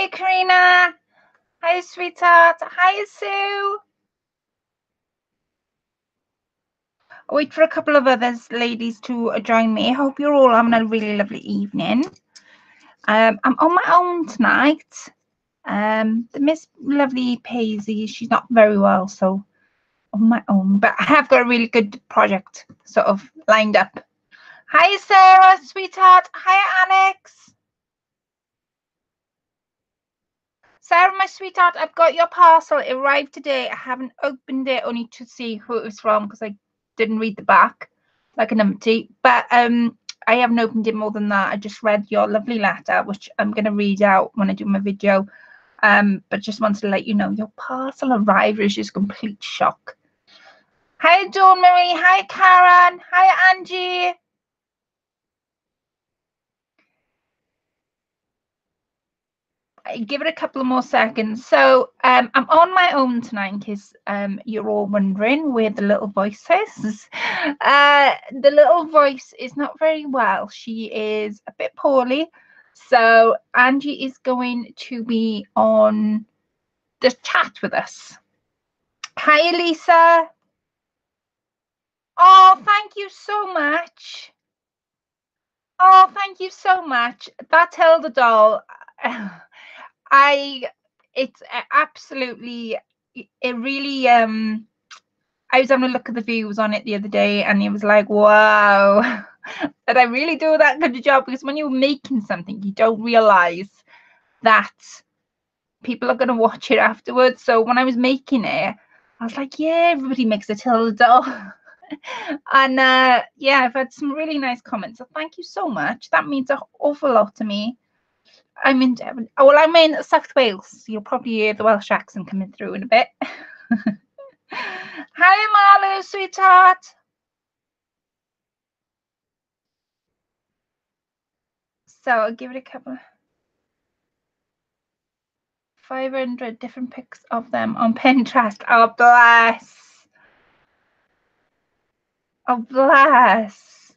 Hi, Karina. Hi, sweetheart. Hi, Sue. I'll wait for a couple of others, ladies, to join me. I hope you're all having a really lovely evening. I'm on my own tonight. The Miss Lovely Paisley, she's not very well, so on my own. But I have got a really good project sort of lined up. Hi, Sarah, sweetheart. Hi, Alex. Sarah, my sweetheart, I've got your parcel. It arrived today. I haven't opened it, only to see who it was from because I didn't read the back like an numpty. But I haven't opened it more than that. I just read your lovely letter, which I'm going to read out when I do my video. But just wanted to let you know your parcel arrived, which is complete shock. Hi, Dawn Marie. Hi, Karen. Hi, Angie. Give it a couple of more seconds. So I'm on my own tonight in case you're all wondering where the little voice is. The little voice is not very well. She is a bit poorly. So Angie is going to be on the chat with us. Hi, Elisa. Oh, thank you so much. Oh, thank you so much. That Hilda doll. It's absolutely, it really, I was having a look at the views on it the other day and it was like, wow, did I really do that good a job? Because when you're making something, you don't realize that people are going to watch it afterwards. So when I was making it, I was like, yeah, everybody makes a Tilda doll. And yeah, I've had some really nice comments. So thank you so much. That means an awful lot to me. I'm in Devon. Oh, well, I'm in South Wales. So you'll probably hear the Welsh accent coming through in a bit. Hi, Marlo, sweetheart. So I'll give it a couple. 500 different pics of them on Pinterest. Oh, bless. Oh, bless.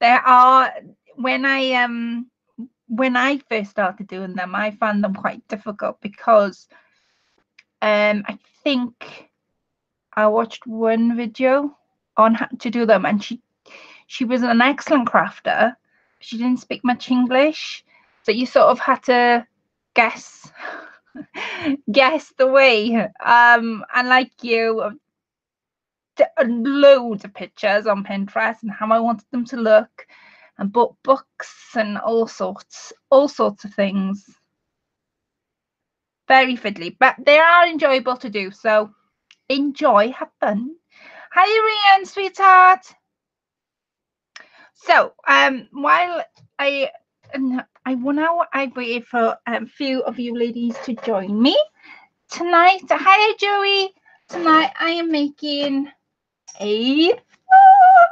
There are, when I first started doing them, I found them quite difficult because I think I watched one video on how to do them, and she was an excellent crafter. She didn't speak much English, so you sort of had to guess the way. And like you, loads of pictures on Pinterest and how I wanted them to look, and bought books and all sorts of things. Very fiddly, but they are enjoyable to do, so enjoy, have fun. Hi, Rian, sweetheart. So while I waited for a few of you ladies to join me tonight. Hi, Joey. Tonight I am making a, I'm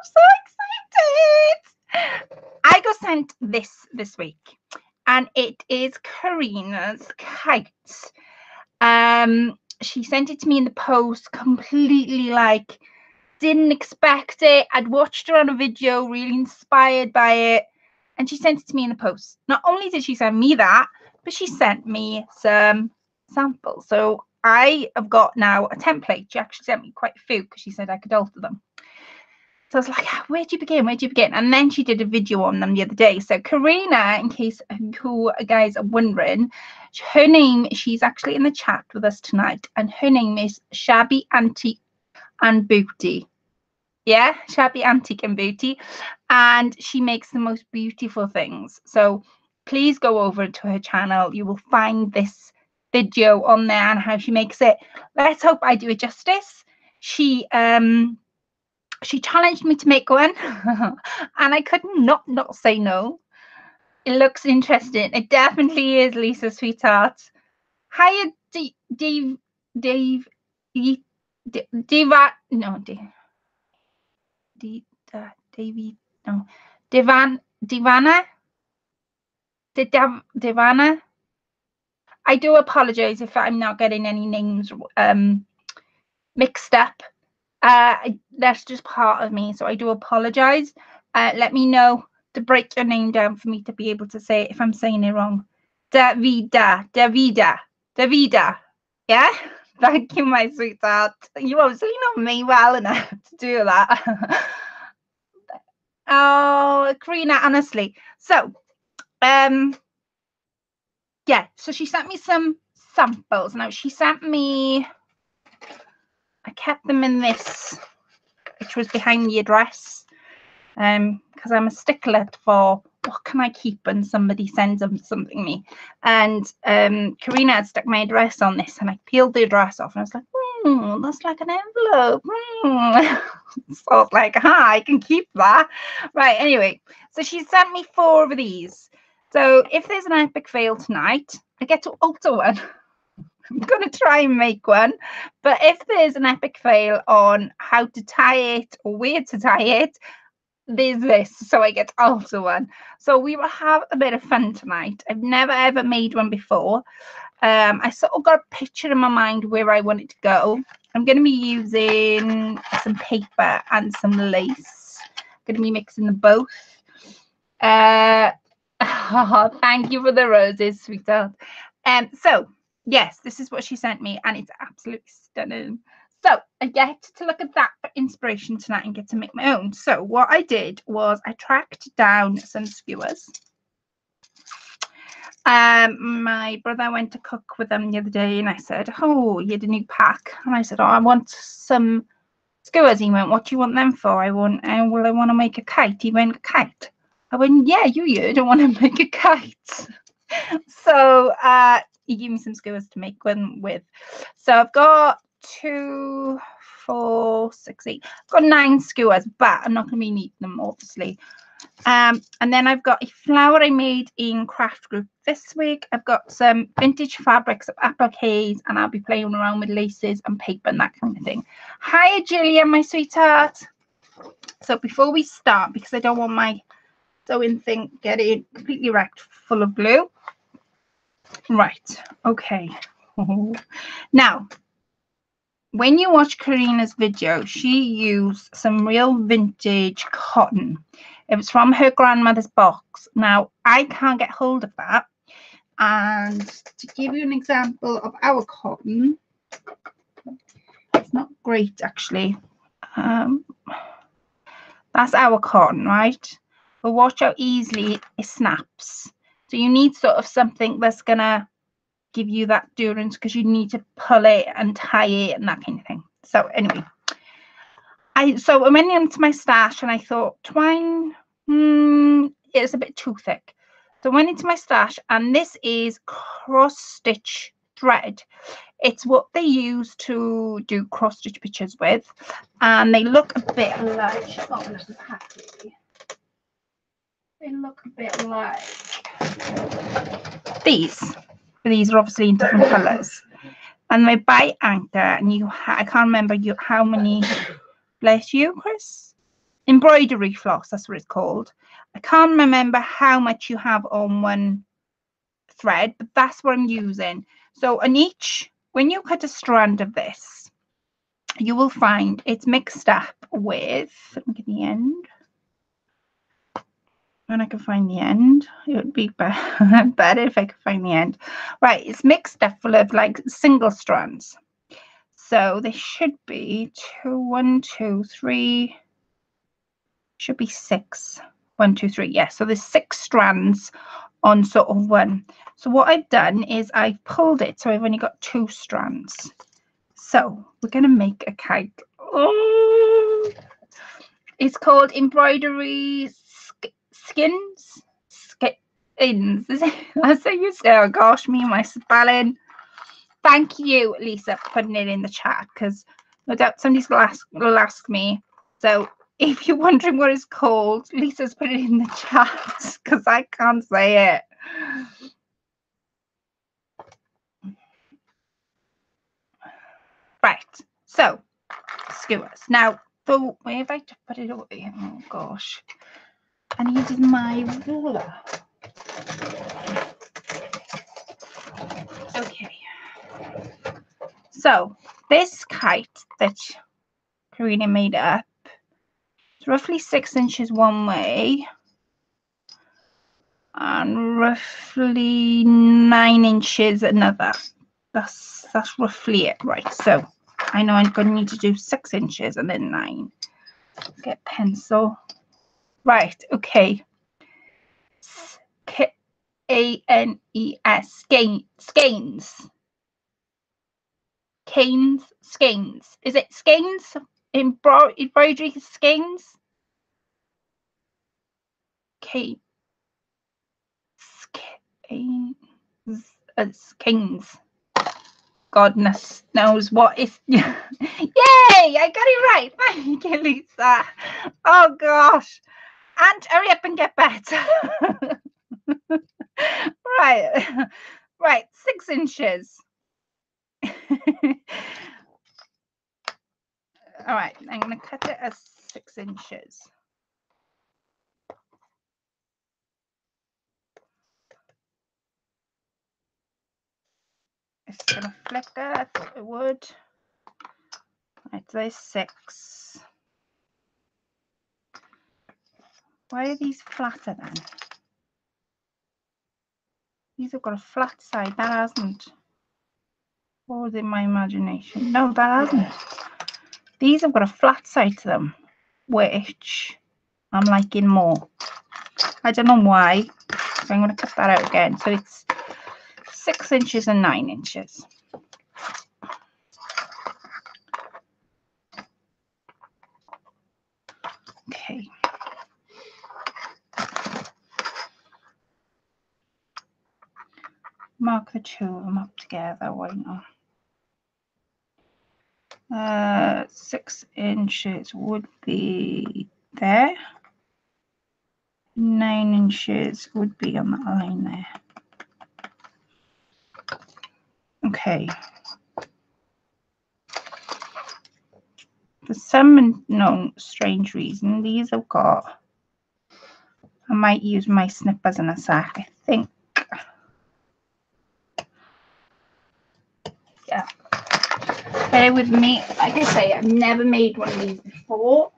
so excited. I got sent this week, and it is Karina's kite. She sent it to me in the post, completely like, didn't expect it. I'd watched her on a video, really inspired by it, and she sent it to me in the post. Not only did she send me that, but she sent me some samples. So I have got now a template. She actually sent me quite a few because she said I could alter them. So I was like, where'd you begin? And then she did a video on them the other day. So Karina, in case you guys are wondering, her name, she's actually in the chat with us tonight, and her name is Shabby Antique and Booty. Yeah, Shabby Antique and Booty, and she makes the most beautiful things. So please go over to her channel. You will find this video on there and how she makes it. Let's hope I do it justice. She challenged me to make one and I could not say no. It looks interesting. It definitely is, Lisa, sweetheart. Hiya, Devana. I do apologize if I'm not getting any names mixed up. That's just part of me, so I do apologize. Let me know to break your name down for me to be able to say it if I'm saying it wrong. Davida, Davida, Davida. Yeah? Thank you, my sweetheart. You obviously know me well enough to do that. Oh, Karina, honestly. So, yeah, so she sent me some samples. Now, she sent me, I kept them in this, which was behind the address, because I'm a stickler for what can I keep when somebody sends them something me. And Karina had stuck my address on this, and I peeled the address off, and I was like, that's like an envelope. So I was like, I can keep that. Right, anyway, so she sent me 4 of these. So if there's an epic fail tonight, I get to alter one. I'm going to try and make one. But if there's an epic fail on how to tie it or where to tie it, there's this. So I get to alter one. So we will have a bit of fun tonight. I've never ever made one before. I sort of got a picture in my mind where I want it to go. I'm going to be using some paper and some lace. I'm going to be mixing them both. Thank you for the roses, sweetheart. So yes, this is what she sent me, and it's absolutely stunning. So I get to look at that for inspiration tonight and get to make my own. So what I did was I tracked down some skewers. My brother went to cook with them the other day, and I said, oh, you had a new pack. And I said, oh, I want some skewers. He went, what do you want them for? I went, well, I want to make a kite. He went, kite? I went, yeah, you don't want to make a kite. So he gave me some skewers to make one with. So I've got 2, 4, 6, 8. I've got 9 skewers, but I'm not going to be needing them, obviously. And then I've got a flower I made in craft group this week. I've got some vintage fabrics of appliques, and I'll be playing around with laces and paper and that kind of thing. Hi, Julia, my sweetheart. So before we start, because I don't want my sewing thing getting completely wrecked full of glue. Right, okay. Now, when you watch Karina's video, she used some real vintage cotton. It was from her grandmother's box. Now, I can't get hold of that. And to give you an example of our cotton, it's not great, actually. That's our cotton, right? But watch how easily it snaps. So you need sort of something that's going to give you that durance, because you need to pull it and tie it and that kind of thing. So anyway, I went into my stash and I thought twine, it's a bit too thick. So I went into my stash, and this is cross stitch thread. It's what they use to do cross stitch pictures with, and they look a bit like, they look a bit like these. These are obviously in different colors, and they're by Anchor, and I can't remember how many, bless you, Chris, embroidery floss, that's what it's called. I can't remember how much you have on one thread, but that's what I'm using. So on each, when you cut a strand of this, you will find it's mixed up with, let me get the end. When I can find the end, it would be better if I could find the end. Right, it's mixed up full of like single strands. So there should be 1, 2, 3, should be 6. 1, 2, 3. Yeah, so there's 6 strands on sort of one. So what I've done is I've pulled it, so I've only got 2 strands. So we're going to make a kite. Oh, it's called embroidery skins. That's how you say. Oh gosh, me and my spelling. Thank you, Lisa, for putting it in the chat, because no doubt somebody's will ask me. So if you're wondering what it's called, Lisa's put it in the chat, because I can't say it. Right, so skewers. Now, so where have I put it away? Oh gosh, I needed my ruler. Okay, so this kite that Karina made up, it's roughly 6 inches one way and roughly 9 inches another. That's roughly it. Right, so I know I'm going to need to do 6 inches and then 9. Get pencil. Right, okay. K-A-N-E-S, skeins. Skeins. Is it skeins? Embroidery skeins? K. Skeins. Godness knows what is. Yay! I got it right. Thank you, Lisa. Oh gosh. And hurry up and get better. Right. Right. 6 inches. All right. I'm going to cut it as 6 inches. It's going to flicker. I thought it would. Right. There's 6. Why are these flatter then? These have got a flat side. That hasn't. Or was it my imagination? No, that hasn't. These have got a flat side to them, which I'm liking more. I don't know why. So I'm going to cut that out again. So it's 6 inches and 9 inches. Okay. Mark the 2 of them up together. Why not? 6 inches would be there. 9 inches would be on that line there. Okay. For some unknown strange reason, these have got. I might use my snippers in a sec. I think. Yeah. Bear with me. Like I say, I've never made one of these before.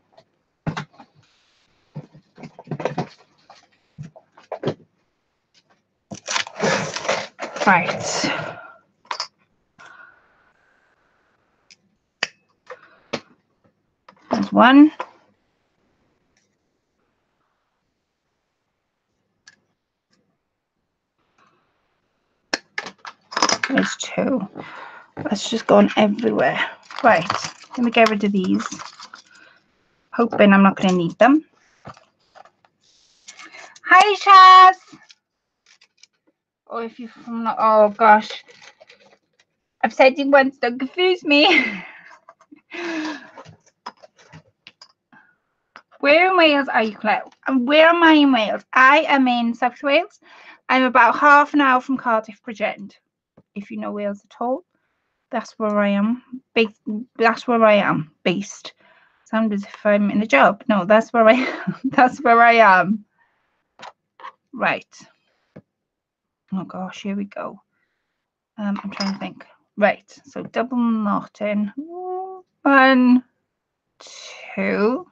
Right. There's 1. There's 2. That's just gone everywhere. Right. Let me get rid of these. Hoping I'm not going to need them. Hi, Shaz. Or if you're from not, oh gosh. I've said it once, don't confuse me. Where in Wales are you, Claire? And where am I in Wales? I am in South Wales. I'm about half an hour from Cardiff, Bridgend. If you know Wales at all, that's where I am. That's where I am based. Sounds as if I'm in a job. No, that's where I am. That's where I am. Right. Oh gosh, here we go. I'm trying to think. Right, so double knotting. 1, 2.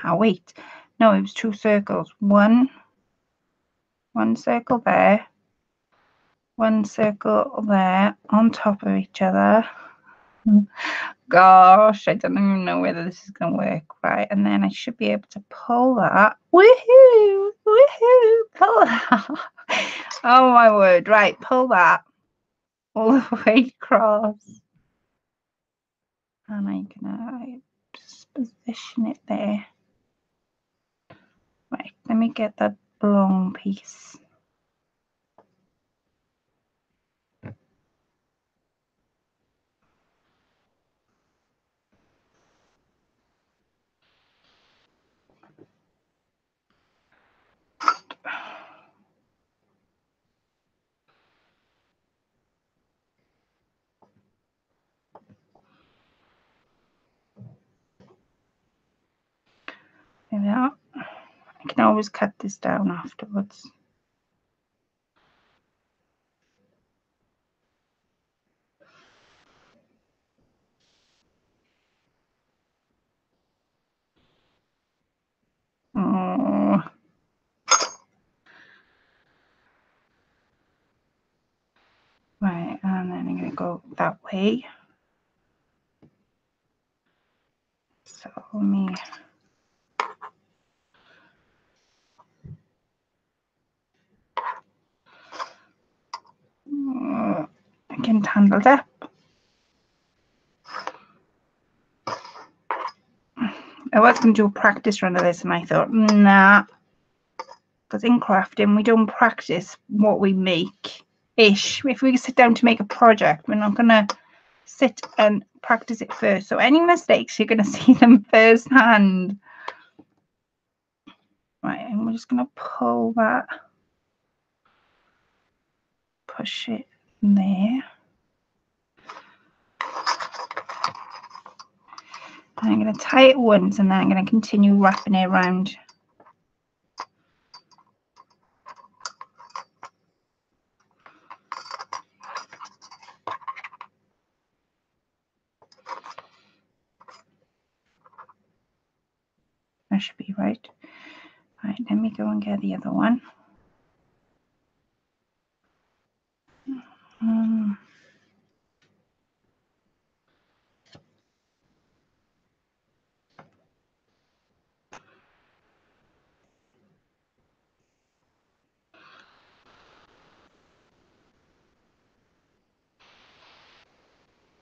Ah, wait. No, it was 2 circles. One circle there. 1 circle there on top of each other. Gosh, I don't even know whether this is going to work right. And then I should be able to pull that. Woohoo! Woohoo! Pull that. Oh my word. Right, pull that all the way across. And I'm going to just position it there. Right, let me get that long piece. There we are. I can always cut this down afterwards. Right, and then I'm going to go that way. So let me... Getting tangled up. I was going to do a practice run of this and I thought, nah, because in crafting we don't practice what we make ish. If we sit down to make a project, we're not going to sit and practice it first. So any mistakes, you're going to see them firsthand. Right, and we're just going to pull that, push it there. And I'm going to tie it once and then I'm going to continue wrapping it around. That should be right. Right, let me go and get the other one.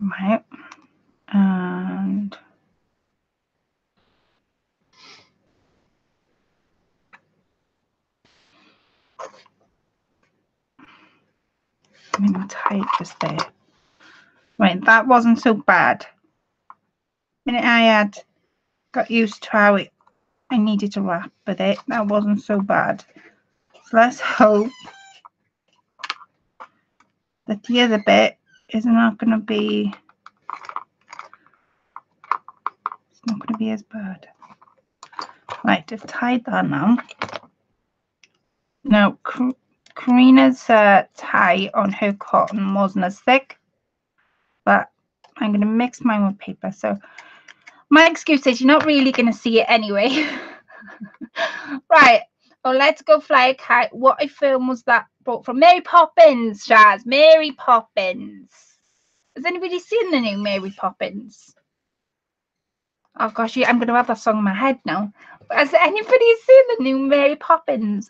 Right, and I'm going to tie it just there. Right, that wasn't so bad. The minute I had got used to how I needed to wrap with it, that wasn't so bad. So let's hope that the other bit is not going to be, it's not going to be as bad. Right, I've tied that now. Now, Karina's tie on her cotton wasn't as thick, but I'm going to mix mine with paper. So my excuse is you're not really going to see it anyway. Right. Oh, let's go fly a kite. What I filmed was that brought from Mary Poppins, Shaz. Mary Poppins. Has anybody seen the new Mary Poppins? Oh gosh, yeah, I'm going to have that song in my head now. Has anybody seen the new Mary Poppins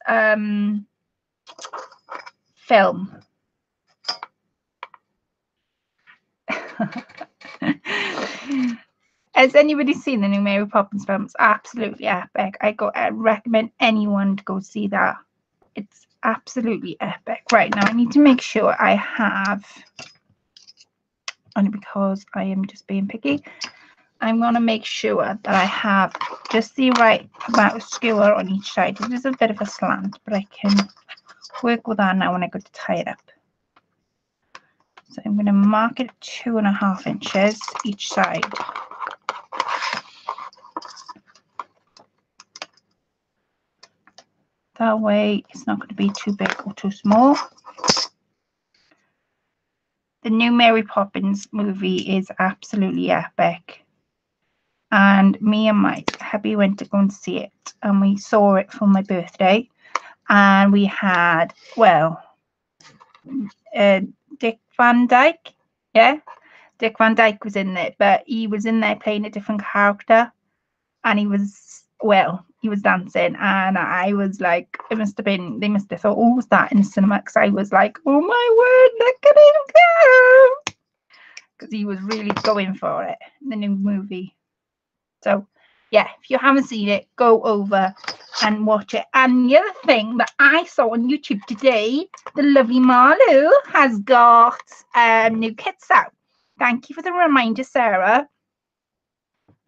film? Has anybody seen the new Mary Poppins film? It's absolutely epic. I recommend anyone to go see that. It's absolutely epic. Right, now I need to make sure I have, only because I am just being picky, I'm going to make sure that I have just the right amount of skewer on each side. It is a bit of a slant, but I can work with that now when I go to tie it up. So I'm going to mark it 2.5 inches each side. That way it's not going to be too big or too small. The new Mary Poppins movie is absolutely epic. And me and my hubby went to go and see it. And we saw it for my birthday. And we had, well, Dick Van Dyke. Yeah, Dick Van Dyke was in there. But he was in there playing a different character. And he was, well, he was dancing, and I was like, it must have been, they must have thought, oh, was that in the cinema? Because I was like, oh my word, look at him go! Because he was really going for it, the new movie. So yeah, if you haven't seen it, go over and watch it. And the other thing that I saw on YouTube today, the lovely Marlu has got new kits out. Thank you for the reminder, Sarah.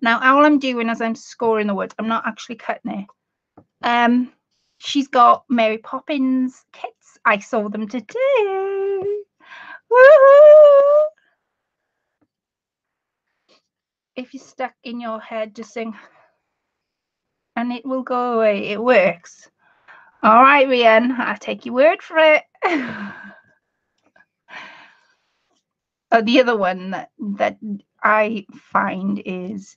Now, all I'm doing is I'm scoring the words. I'm not actually cutting it. She's got Mary Poppins kits. I saw them today. Woo! If you're stuck in your head, just sing and it will go away. It works. All right, Rian, I'll take your word for it. Oh, the other one that I find is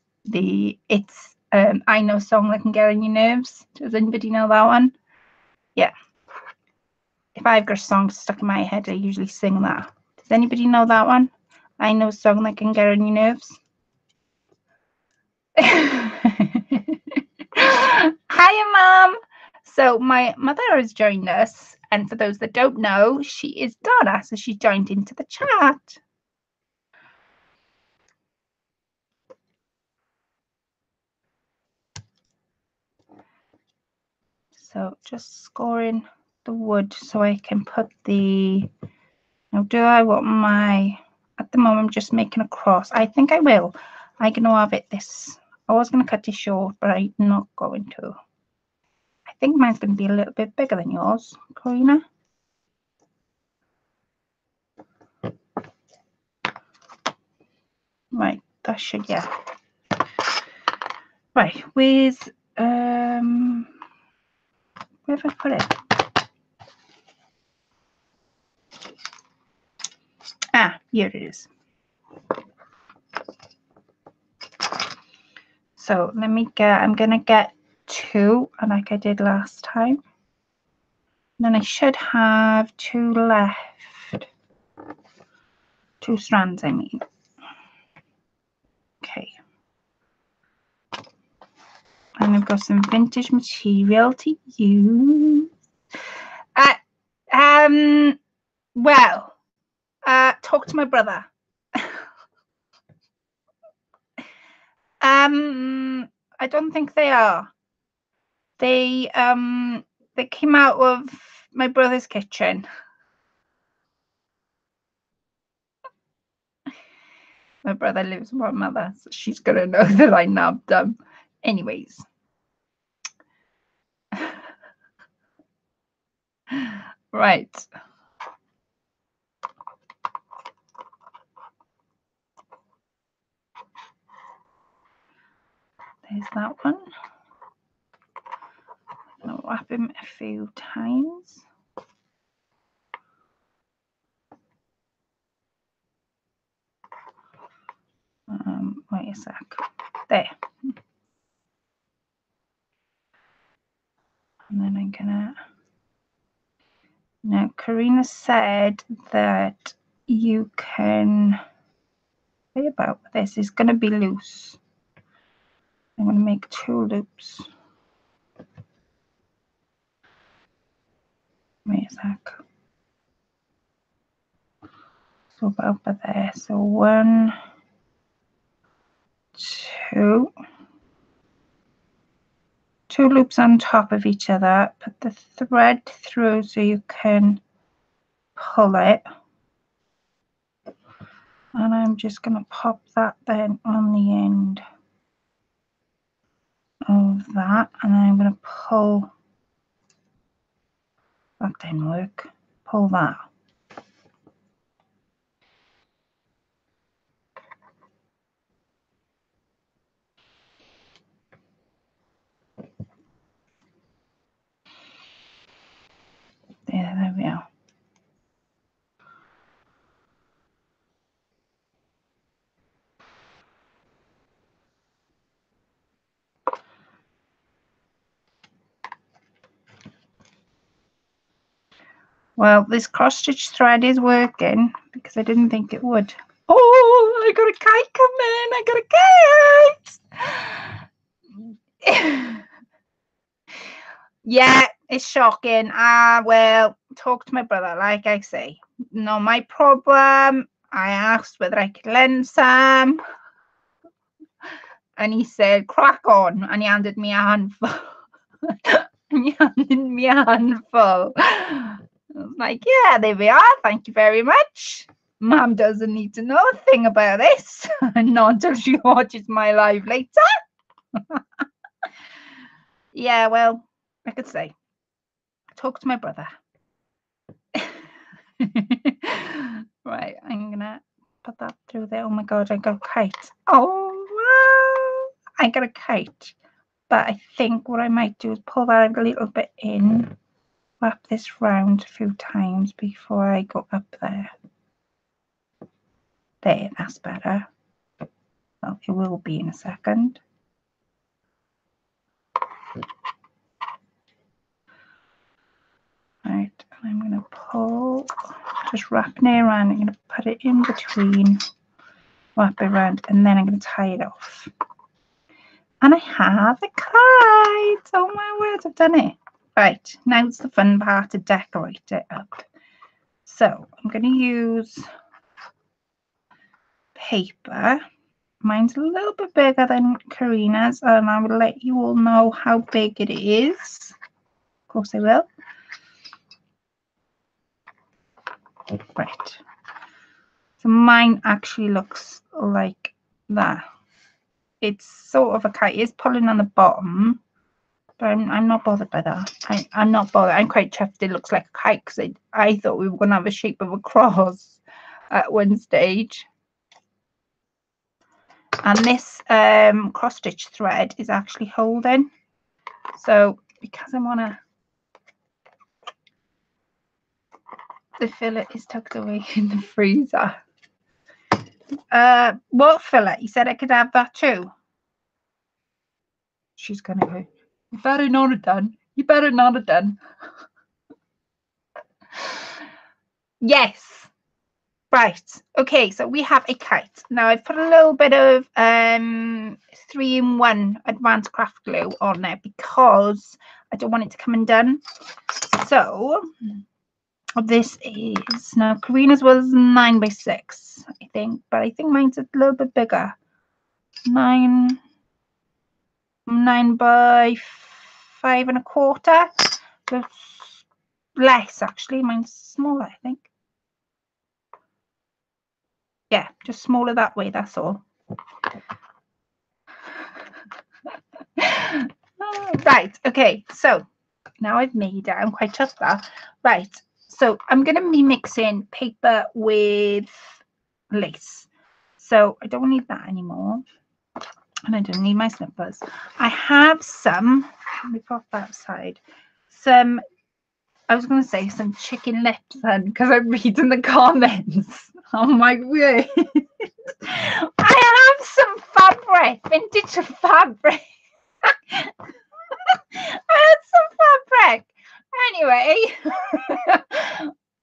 it's I Know Song That Can Get on Your Nerves. Does anybody know that one? Yeah. If I've got a song stuck in my head, I usually sing that anybody know that one? I know a song that can get on your nerves. Hiya, Mum. So my mother has joined us, and for those that don't know, she is Donna, so she's joined into the chat. So just scoring the wood so I can put the, now do I want my, at the moment I'm just making a cross. I think I will. I'm going to have it this, I was going to cut it short, but I'm not going to. I think mine's going to be a little bit bigger than yours, Karina. Right, that should, yeah. Right, where's, where have I put it? Ah, here it is. So let me get, I'm going to get 2, like I did last time. And then I should have 2 left. 2 strands, I mean. Okay. And I've got some vintage material to use. Well, talk to my brother. I don't think they are. They came out of my brother's kitchen. My brother lives with my mother, so she's gonna know that I nabbed them. Anyways. Right. There's that one. I'll wrap him a few times. Wait a sec. There. And then I'm gonna. Now, Karina said that you can. What about this? It's gonna be loose. I'm gonna make 2 loops. Wait a sec. So about there. So 1, 2. 2 loops on top of each other. Put the thread through so you can pull it. And I'm just going to pop that then on the end of that. And then I'm going to pull. That didn't work. Pull that. There we are. Well, this cross stitch thread is working because I didn't think it would. Oh, I got a kite coming. I got a kite. Yeah, it's shocking. Well, talk to my brother, like I say. Not my problem. I asked whether I could lend some. And he said, crack on. And he handed me a handful. I was like, yeah, there we are. Thank you very much. Mum doesn't need to know a thing about this. Not until she watches my live later. Yeah, well, I could say. Talk to my brother. Right, I'm gonna put that through there. Oh my god, I got a kite. Oh wow, I got a kite. But I think what I might do is pull that a little bit in, wrap this round a few times before I go up there. There, that's better. Well, it will be in a second. Right, I'm gonna pull just wrapping it around. I'm going to put it in between, wrap it around, and then I'm going to tie it off. And I have a kite. Oh my word, I've done it. Right, now it's the fun part to decorate it up. So I'm going to use paper. Mine's a little bit bigger than Karina's, and I will let you all know how big it is. Of course I will. Right. So mine actually looks like that. It's sort of a kite. It's pulling on the bottom, but I'm not bothered by that. I'm not bothered. I'm quite chuffed it looks like a kite, because I thought we were going to have a shape of a cross at one stage. And this cross stitch thread is actually holding. So because I'm on the fillet is tucked away in the freezer. What fillet? You said I could have that too. She's gonna go, you better not have done. You better not have done. Yes. Right. Okay, so we have a kite. Now I've put a little bit of 3-in-1 advanced craft glue on there because I don't want it to come undone. So this is, now Karina's was 9x6, I think, but I think mine's a little bit bigger. 9 by 5.25. So less actually. Mine's smaller, I think. Yeah, just smaller that way, that's all. Right, okay, so now I've made it. I'm quite chuffed that. Right, so I'm going to be mixing paper with lace. So I don't need that anymore. And I don't need my slippers. I have some, let me pop that aside. Some, I was going to say some chicken lips then, because I'm reading the comments. Oh my word. I have some fabric, vintage fabric. I had some fabric. Anyway,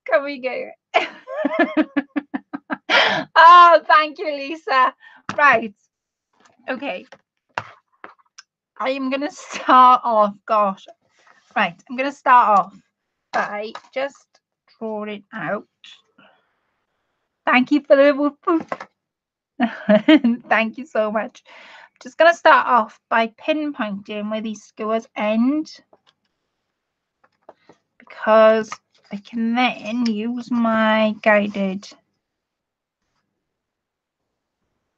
can we go? Oh, thank you, Lisa. Right. Okay. I am going to start off. Gosh. Right. I'm going to start off by just drawing it out. Thank you for the whoop whoop. Thank you so much. I'm just going to start off by pinpointing where these skewers end, because I can then use my guided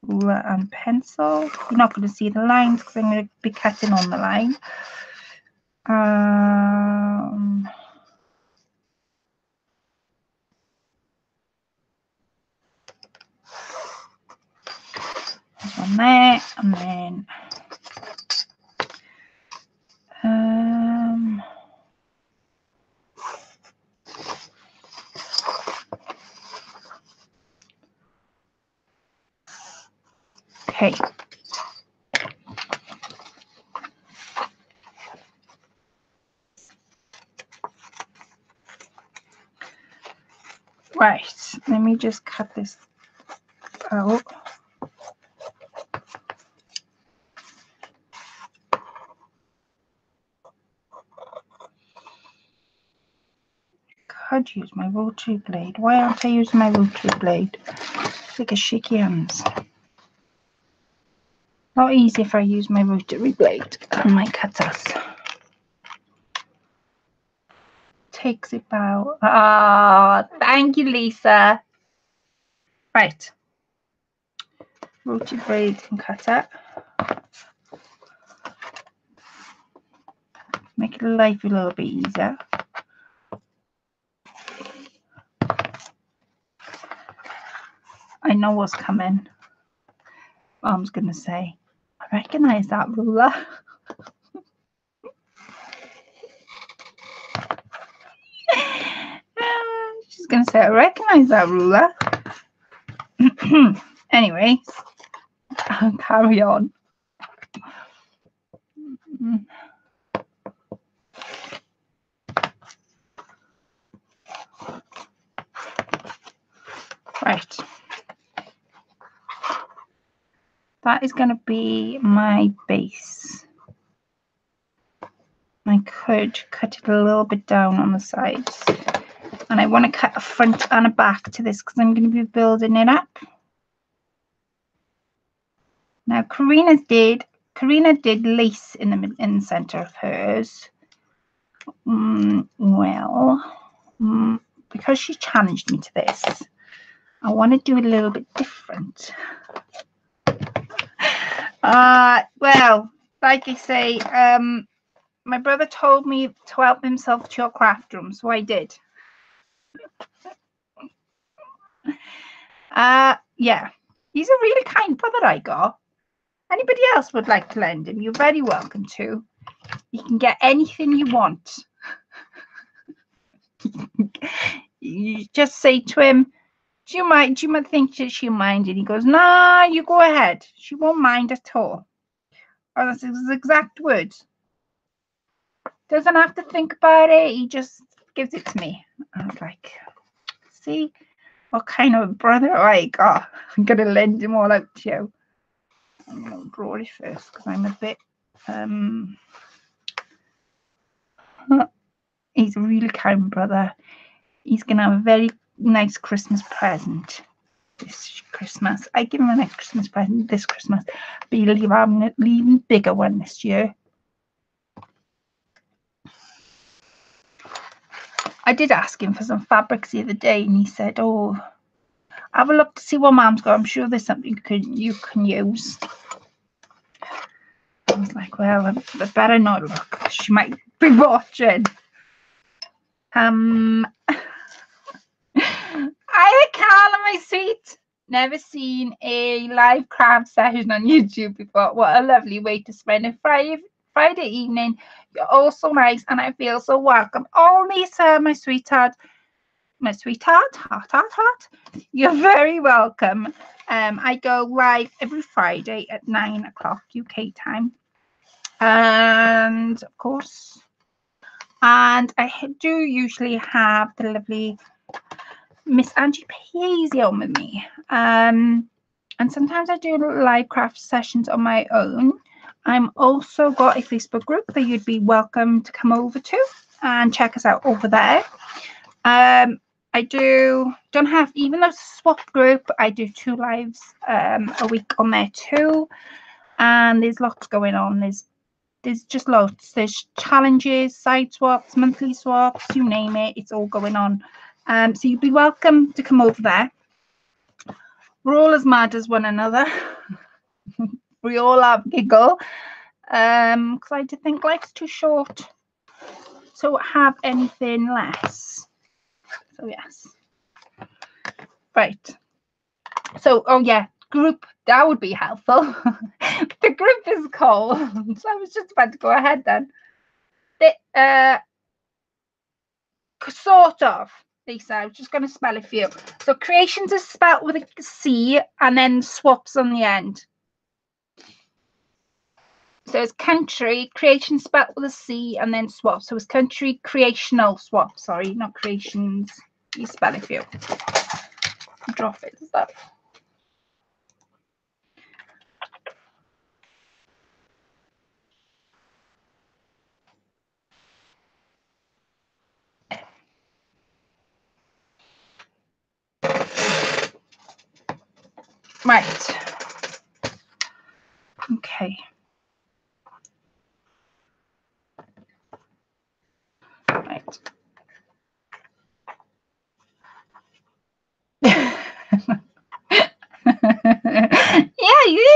ruler and pencil. You're not going to see the lines because I'm going to be cutting on the line. There's one there, and then okay. Right, let me just cut this out. Could use my rotary blade. Why aren't I using my rotary blade? Like a shaky hands. Not easy if I use my rotary blade on my cutters. Takes about. Ah, thank you, Lisa. Right. Rotary blade and cutter. Make life a little bit easier. I know what's coming. Mom's going to say, I recognise that ruler. She's going to say, I recognise that ruler. Anyway, I'll carry on. Right. That is going to be my base. I could cut it a little bit down on the sides. And I want to cut a front and a back to this because I'm going to be building it up. Now Karina did lace in the center of hers. Because she challenged me to this, I want to do it a little bit different. Well, like I say, my brother told me to help himself to your craft room, so I did. Yeah, he's a really kind brother I got. Anybody else would like to lend him, you're very welcome to. You can get anything you want. You just say to him, do you mind? Do you think she'll mind? And he goes, nah, you go ahead. She won't mind at all. Or that's his exact words. Doesn't have to think about it. He just gives it to me. I was like, see what kind of brother I got. I'm going to lend him all out to you. I'm going to draw it first because I'm a bit... he's a really kind brother. He's going to have a very nice Christmas present this Christmas. I give him a nice Christmas present this Christmas, but he'll have an even bigger one this year. I did ask him for some fabrics the other day, and he said, "Oh, have a look to see what Mum's got. I'm sure there's something you can use." I was like, "Well, I better not look. She might be watching." Hi, Carla, my sweet. Never seen a live craft session on YouTube before. What a lovely way to spend a Friday evening. You're all so nice, and I feel so welcome. Oh, Lisa, my sweetheart. My sweetheart, heart. You're very welcome. I go live every Friday at 9 o'clock UK time. And of course, I do usually have the lovely Miss Angie Paisley on with me. And sometimes I do live craft sessions on my own. I'm also got a Facebook group that you'd be welcome to come over to and check us out over there. I don't have, even though it's a swap group, I do 2 lives a week on there too. And there's lots going on. There's just lots. There's challenges, side swaps, monthly swaps, you name it. It's all going on. So you'd be welcome to come over there. We're all as mad as one another. We all have a giggle. Because I do think life's too short to have anything less. So yes. Right. So, oh yeah, group, that would be helpful. The group is called, so I was just about to go ahead then. Sort of, Lisa, I was just going to spell a few. So creations is spelled with a C and then swaps on the end. So it's country, creation spelled with a C and then swap. So it's country, creational swap. Sorry, not creations. You spell a few. Drop it, is that? Right. Okay. Right. Yeah, you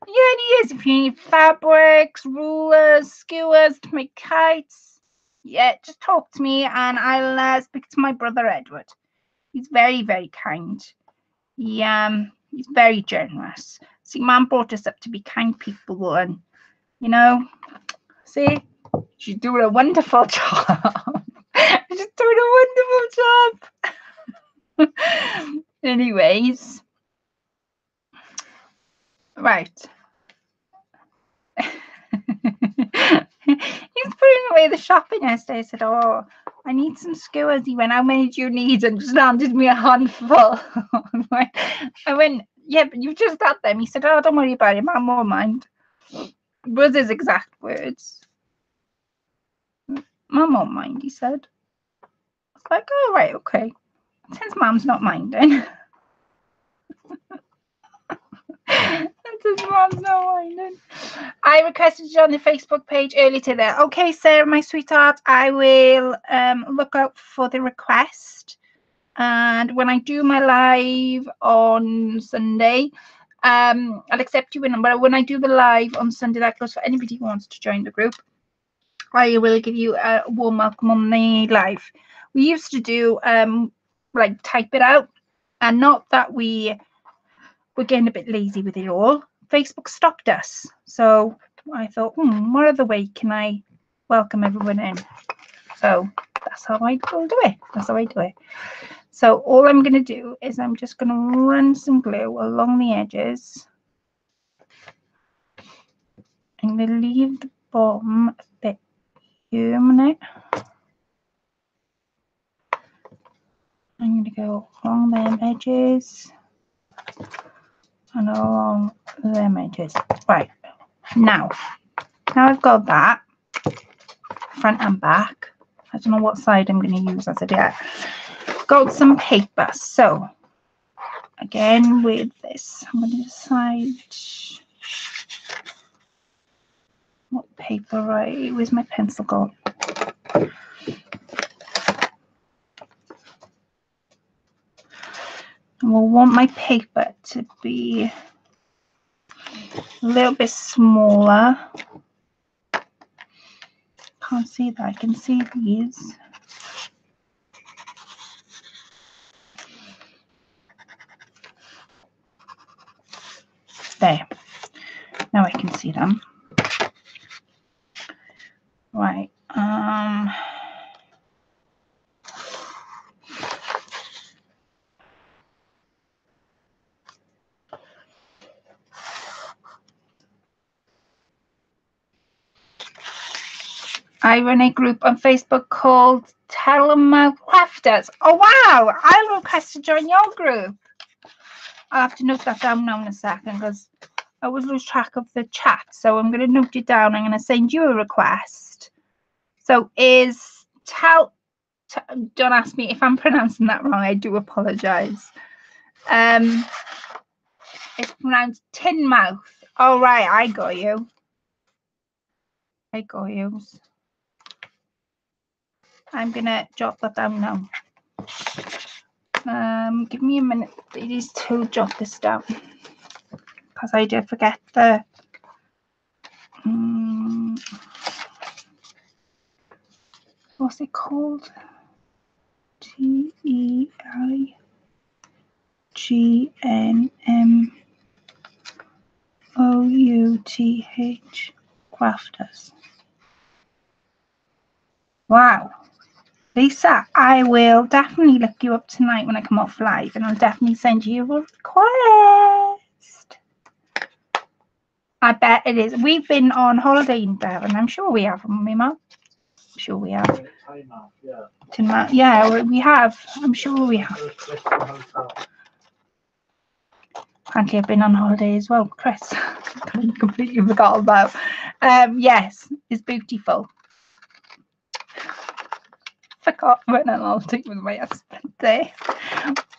only use if you need fabrics, rulers, skewers to make kites. Yeah, just talk to me and I'll speak to my brother Edward. He's very, very kind. He's very generous. See, Mum brought us up to be kind people, and you know, see, she's doing a wonderful job. She's doing a wonderful job. Anyways, right. He's putting away the shopping yesterday. I said, "Oh, I need some skewers. He went, how many do you need? And just handed me a handful. I went, yeah, but you've just had them. He said, oh, don't worry about it. Mum won't mind. Was his exact words. Mum won't mind, he said. I was like, oh, right, okay. Since Mum's not minding. Since Mum's not minding. I requested you on the Facebook page earlier today. Okay, Sarah, my sweetheart, I will look out for the request. And when I do my live on Sunday, I'll accept you in. But when I do the live on Sunday, that goes for anybody who wants to join the group. I will give you a warm welcome on the live. We used to do like type it out, and not that we're getting a bit lazy with it all. Facebook stopped us, so I thought, what other way can I welcome everyone in? So that's how I will do it. That's how I do it. So all I'm going to do is I'm just going to run some glue along the edges. I'm going to leave the bottom a bit permanent. I'm going to go along them edges and along them edges. Right, now I've got that front and back. I don't know what side I'm going to use as of yet. Got some paper. So again with this, I'm going to decide what paper, right? Where's my pencil go? And we'll want my paper to be a little bit smaller. Can't see that. I can see these. There. Now I can see them. Right. I run a group on Facebook called Tell 'em Out Crafters. Oh wow! I'll request to join your group. I'll have to note that down now in a second because I always lose track of the chat. So I'm going to note it down. I'm going to send you a request. So is don't ask me if I'm pronouncing that wrong. I do apologize. It's pronounced tin mouth. All right, I got you. I got you. I'm gonna jot that down now. Give me a minute, ladies, to jot this down because I did forget the. What's it called? TEIGNMOUTH crafters. Wow. Lisa, I will definitely look you up tonight when I come off live, and I'll definitely send you a request. I bet it is. We've been on holiday in Devon. I'm sure we have, haven't we, Mum? I'm sure we have. Yeah, we have. I'm sure we have. Frankly, I've been on holiday as well, Chris. I completely forgot about. Yes, it's beautiful. Forgot I went on holiday with my husband there.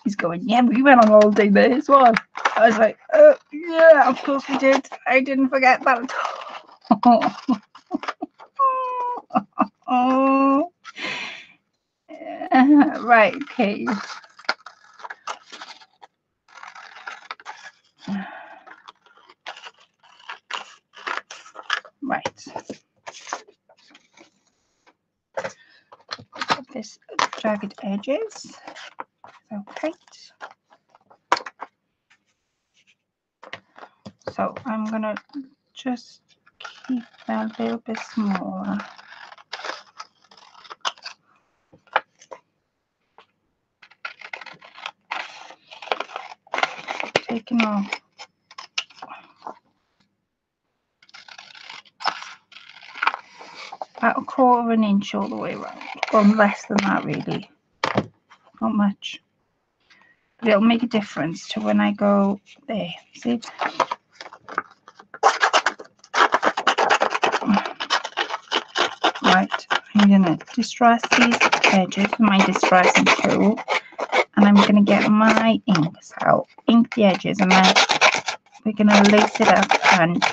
He's going, yeah, we went on holiday there as well. I was like, oh yeah, of course we did. I didn't forget that at all. Oh. Right, okay. Right. Got this jagged edges. Okay. So I'm gonna just keep that a little bit smaller. Taking off. about 1/4 inch all the way around, or less than that really, not much, but it'll make a difference to when I go there. See, right, I'm gonna distress these edges with my distressing tool, and I'm gonna get my inks out, ink the edges, and then we're gonna lace it up and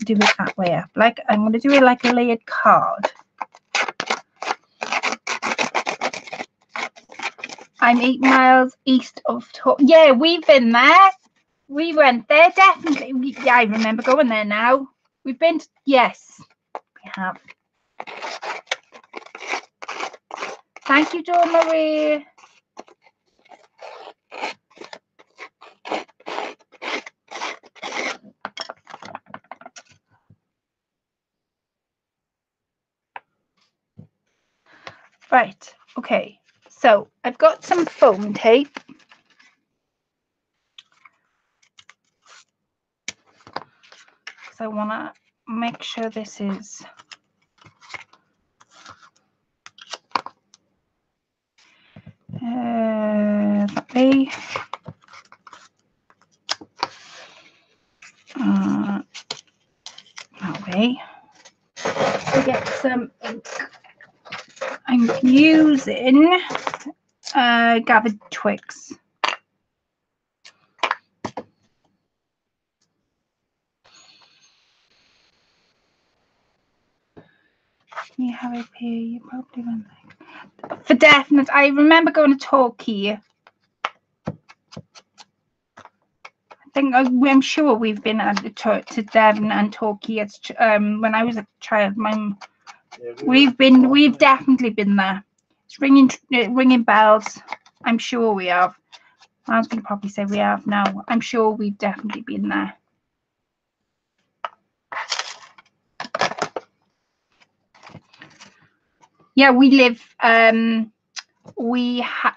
do it that way up. Like I'm gonna do it like a layered card. I'm 8 miles east of yeah, we've been there. We went there, definitely. Yeah, I remember going there now. We've been to, yes, we have. Thank you, Dawn Marie. Right, okay. So I've got some foam tape. Because I want to make sure this is that way. That way. To get some ink. I'm using gathered twigs. You have it here, you probably went like for definite. I remember going to Torquay. I'm sure we've been to Devon and Torquay. It's when I was a child. We've definitely been there. It's ringing bells. I'm sure we have. I was going to probably say we have now. I'm sure we've definitely been there. Yeah, we live.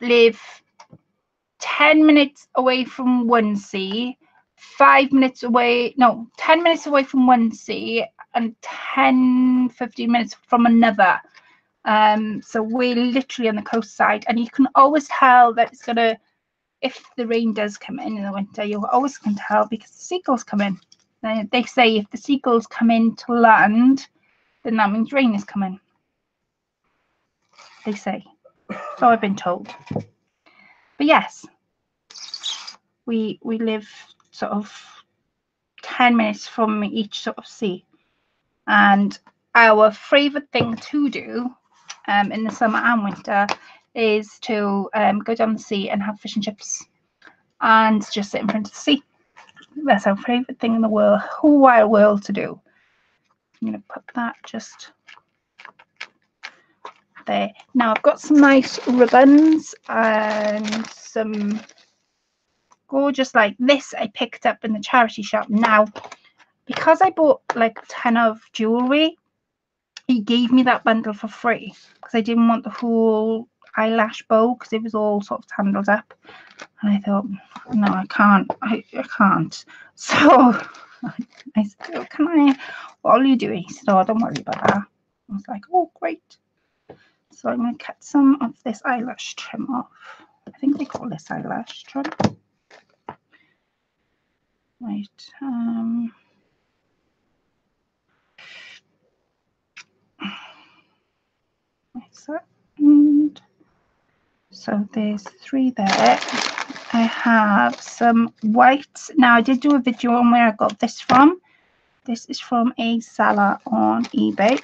Live 10 minutes away from one sea, 5 minutes away. No, 10 minutes away from one sea, and 15 minutes from another. So we're literally on the coast side, and you can always tell that it's gonna. If the rain does come in the winter, you always can tell because the seagulls come in. They say if the seagulls come in to land, then that means rain is coming. They say. So I've been told. But yes, we live sort of 10 minutes from each sort of sea. And our favourite thing to do in the summer and winter is to go down the sea and have fish and chips and just sit in front of the sea. That's our favourite thing in the world, whole wide world to do. I'm going to put that just there. Now I've got some nice ribbons and some gorgeous like this I picked up in the charity shop. Now because I bought like a ton of jewellery, he gave me that bundle for free because I didn't want the whole eyelash bow because it was all sort of tangled up, and I thought no, I can't. So I said, oh, can I, what are you doing? He said, oh, don't worry about that. I was like, oh great. So I'm going to cut some of this eyelash trim off. I think they call this eyelash trim. Right. And so there's 3 there. I have some white. Now I did do a video on where I got this from. This is from a seller on eBay.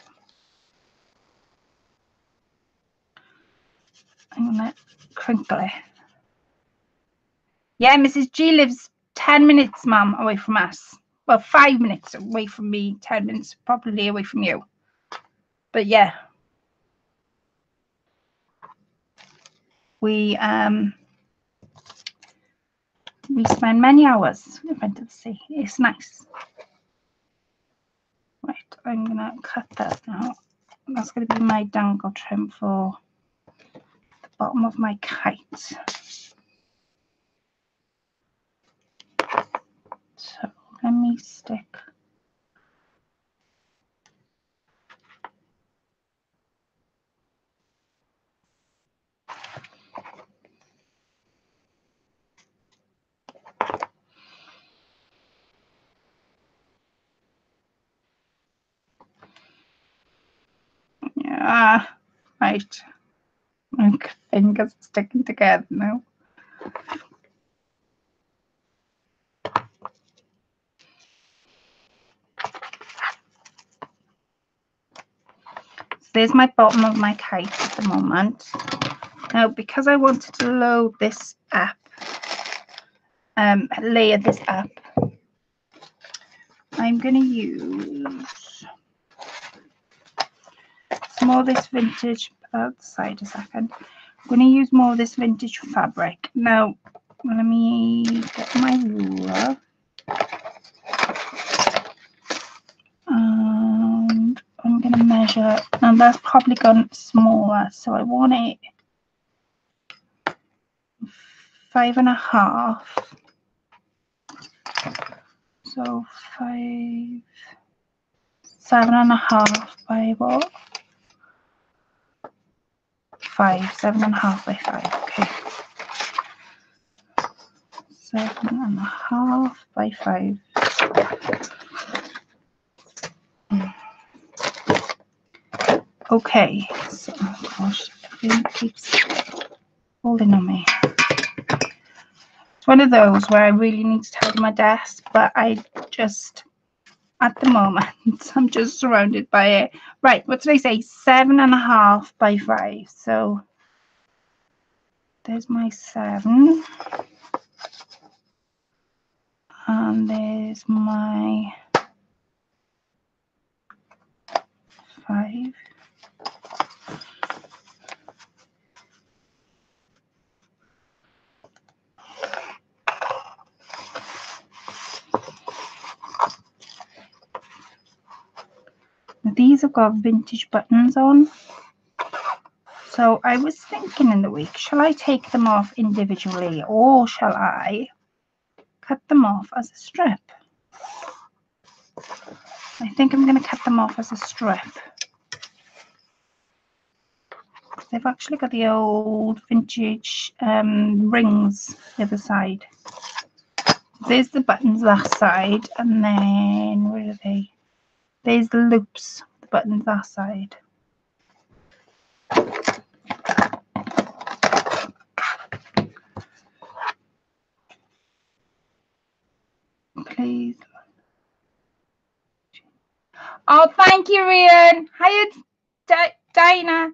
I'm gonna crinkle it. Yeah, Mrs. G lives 10 minutes, ma'am, away from us. Well, 5 minutes away from me, 10 minutes probably away from you. But yeah. We spend many hours in front of the sea. It's nice. Right, I'm gonna cut that now. That's gonna be my dangle trim for the bottom of my kite. So let me stick Right. My fingers are sticking together now. So there's my bottom of my kite at the moment. Now, because I wanted to load this up, layer this up, I'm going to use some more of this vintage, outside a second. I'm going to use more of this vintage fabric. Now, let me get my ruler. And I'm going to measure, and that's probably gone smaller, so I want it 5.5. So 7.5 by what? 7.5 by 5. Okay. 7.5 by 5. Okay. So, oh gosh, everything keeps falling on me. It's one of those where I really need to tidy my desk, but I just, at the moment, I'm just surrounded by it. Right, what did I say? 7.5 by 5. So there's my 7. And there's my 5. These have got vintage buttons on. So I was thinking in the week, shall I take them off individually or shall I cut them off as a strip? I think I'm going to cut them off as a strip. They've actually got the old vintage rings the other side. There's the buttons that side, and then where are they? There's the loops, the buttons that side. Please. Oh, thank you, Rian. Hiya, Dana.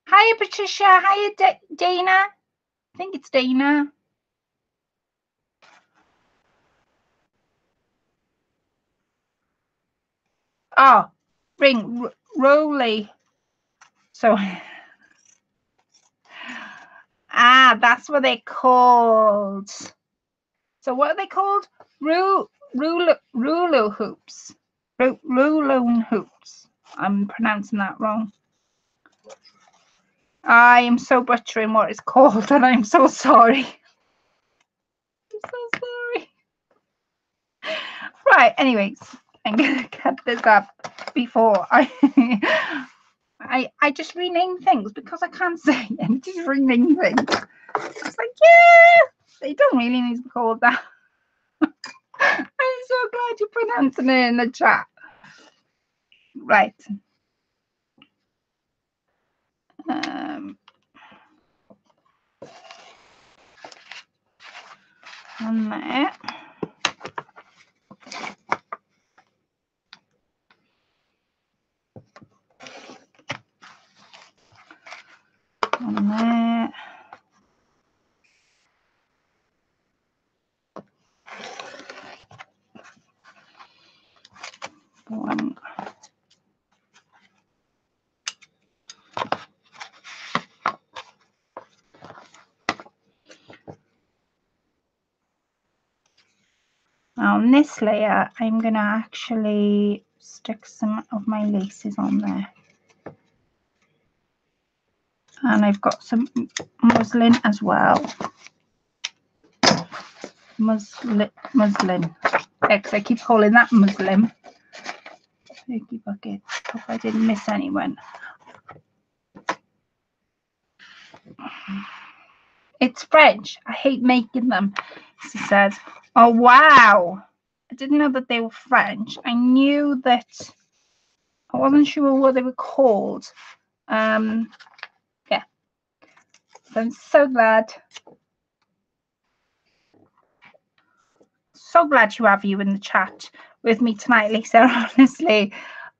Hiya, Patricia. Hiya, Dana. I think it's Dana. Oh, ring, Rolly. So, that's what they're called. So what are they called? Rulo hoops. Rulon hoops. I'm pronouncing that wrong. I am so butchering what it's called, and I'm so sorry. I'm so sorry. Right, anyways, I'm gonna cut this up before I just rename things because I can't say and just rename things. I was like, yeah, they don't really need to be called that. I'm so glad you're pronouncing it in the chat. Right. On there. On there. One. Now on this layer, I'm going to actually stick some of my laces on there. And I've got some muslin as well. Muslin. Because I keep calling that muslin. Sticky bucket. Hope I didn't miss anyone. It's French. I hate making them. She says, oh wow. I didn't know that they were French. I knew that I wasn't sure what they were called. Yeah. So I'm so glad. So glad to have you in the chat with me tonight, Lisa. Honestly,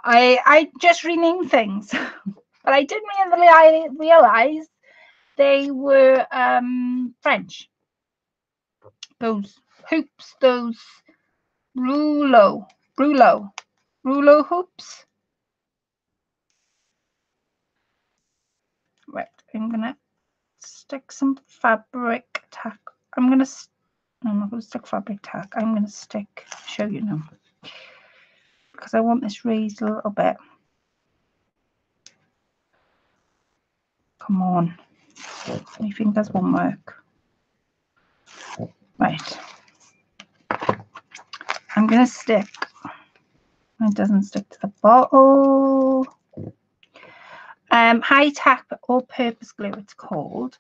I just renamed things, but I didn't really realize they were French. Those hoops, those rouleau hoops. Right, I'm gonna stick some fabric tack. I'm not gonna stick fabric tack. I'm gonna show you now, because I want this raised a little bit. Come on, my fingers won't work. Right, I'm gonna stick. It doesn't stick to the bottle. High tack all-purpose glue, it's called.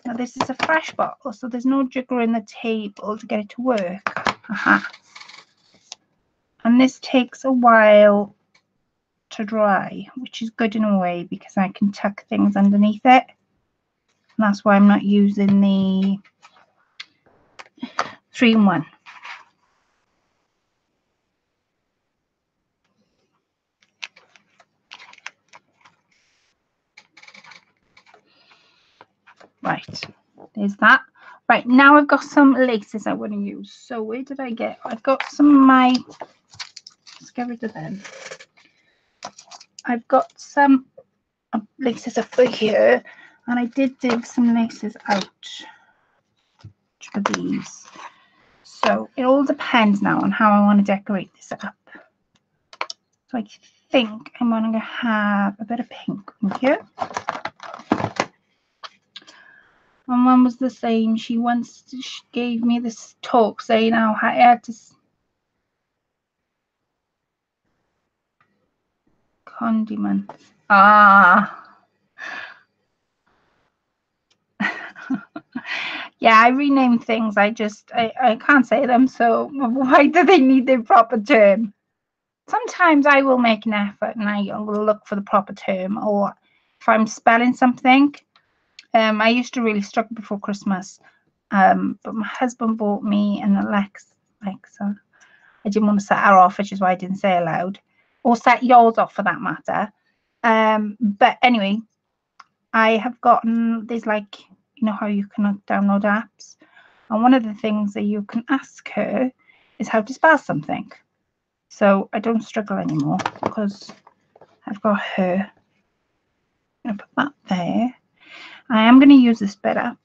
Now this is a fresh bottle, so there's no jigger in the table to get it to work. And this takes a while to dry, which is good in a way because I can tuck things underneath it. And that's why I'm not using the 3-in-1. Right, there's that. Right, now I've got some laces I want to use. So where did I get? I've got some of my, let's get rid of them. I've got some laces up here, and I did dig some laces out for these. So it all depends now on how I want to decorate this up. So I think I'm going to have a bit of pink in here. And one was the same. She once gave me this talk saying how I had to condiment. Yeah, I rename things. I can't say them, so why do they need their proper term? Sometimes I will make an effort and I will look for the proper term, or if I'm spelling something. I used to really struggle before Christmas, but my husband bought me an Alexa. I didn't want to set her off, which is why I didn't say aloud, or set yours off for that matter. But anyway, I have gotten, there's like, you know how you can download apps, and one of the things that you can ask her is how to spell something. So I don't struggle anymore because I've got her. I'm going to put that there. I am going to use this bit up.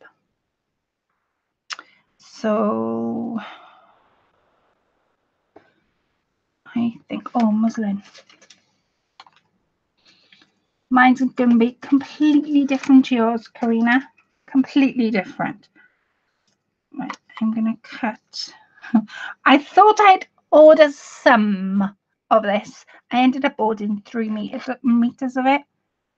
So I think, oh, muslin. Mine's going to be completely different to yours, Karina. Completely different. Right, I'm going to cut. I thought I'd order some of this. I ended up ordering 3 meters of it.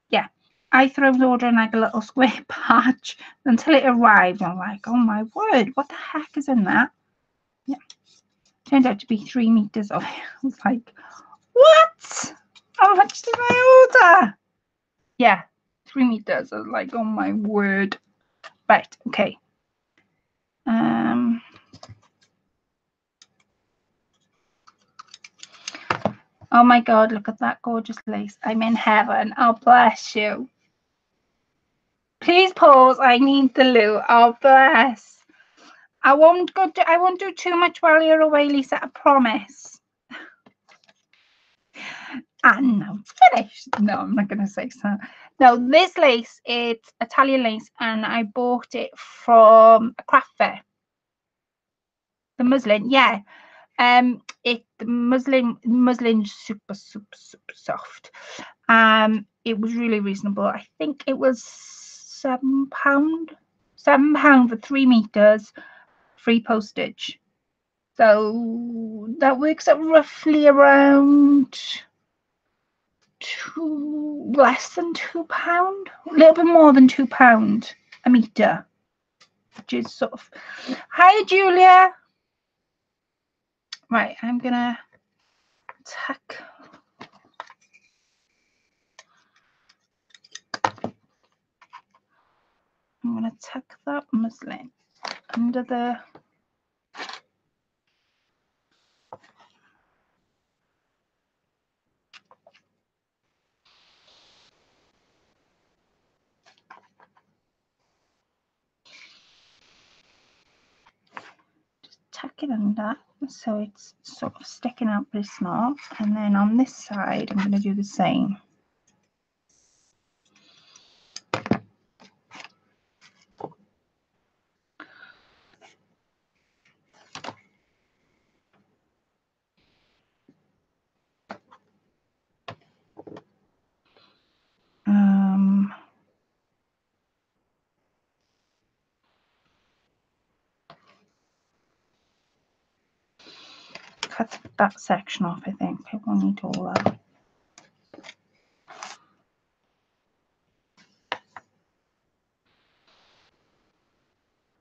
Yeah, I thought I was ordering like a little square patch until it arrived. I'm like, oh my word, what the heck is in that? Yeah, turned out to be 3 meters of it. I was like, what? How much did I order? Yeah, 3 meters. I was like, oh my word. Right, okay. Oh my God, look at that gorgeous lace. I'm in heaven. Oh, bless you. Please pause. I need the loo. Oh, bless. I won't do too much while you're away, Lisa. I promise. And now it's finished. No, I'm not going to say so. No, this lace, it's Italian lace, and I bought it from a craft fair. The muslin, yeah. The muslin's super soft. It was really reasonable. I think it was £7 for 3 meters, free postage. So that works out roughly around less than £2, a little bit more than £2 a meter, which is sort of. Hi, Julia. Right, I'm gonna tuck I'm going to tuck that muslin under the tuck it under so it's sort of sticking out, but it's not. And then on this side I'm going to do the same. Cut that section off, I think. I won't need all that.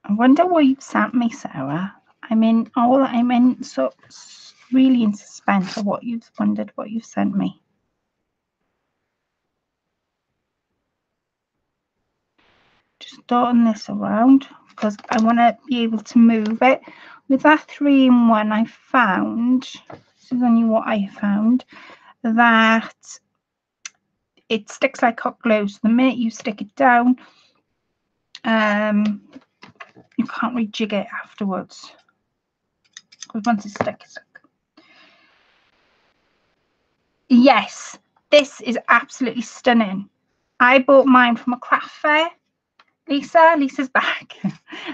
I wonder what you've sent me, Sarah. I'm in so really in suspense of what you've sent me. Just dotting this around because I want to be able to move it. With that 3-in-1, I found, this is only what I found, that it sticks like hot glue. So the minute you stick it down, you can't rejig it afterwards. Because once it's stuck, it's stuck. Yes, this is absolutely stunning. I bought mine from a craft fair. Lisa's back.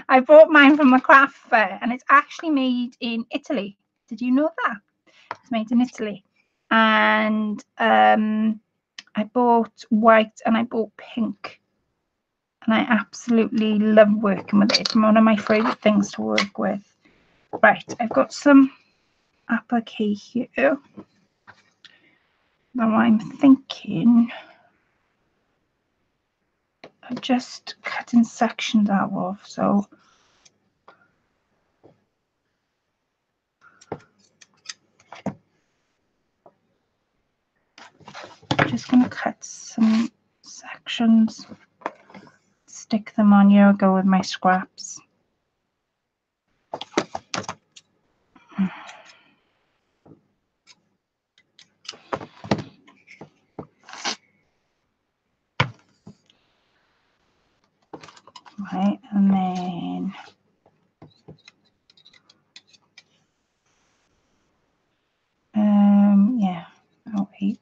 I bought mine from a craft fair and it's actually made in Italy. Did you know that? It's made in Italy. And I bought white and I bought pink. And I absolutely love working with it. It's one of my favourite things to work with. Right, I've got some applique here. Now I'm thinking just cutting sections out of, so I'm just going to cut some sections, stick them on here, go with my scraps. Right, and then yeah, oh wait.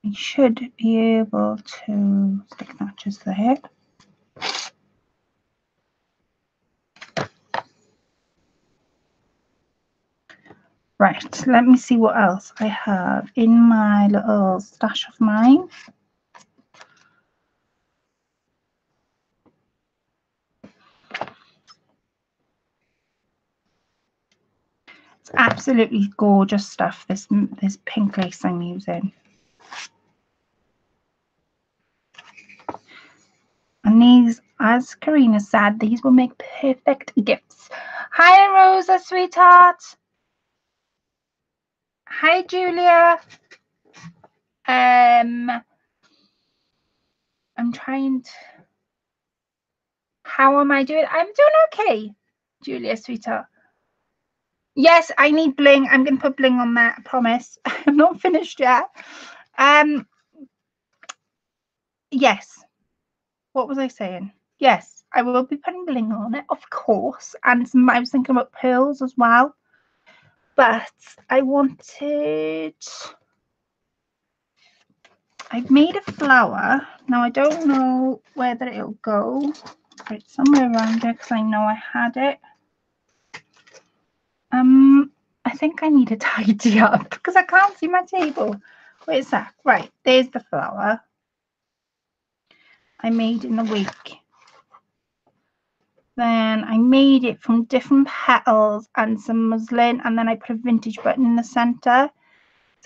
I should be able to stick that just there. Right, let me see what else I have in my little stash of mine. It's absolutely gorgeous stuff, this pink lace I'm using. And these, as Karina said, these will make perfect gifts. Hi, Rosa, sweetheart. Hi, Julia. I'm trying to... How am I doing? I'm doing okay, Julia, sweetheart. Yes, I need bling. I'm going to put bling on that, I promise. I'm not finished yet. Yes. What was I saying? Yes, I will be putting bling on it, of course. And I was thinking about pearls as well. But I've made a flower. Now, I don't know whether it'll go. It's somewhere around there because I know I had it. I think I need to tidy up because I can't see my table. Where's that? Right, there's the flower I made in the week. Then I made it from different petals and some muslin, and then I put a vintage button in the center.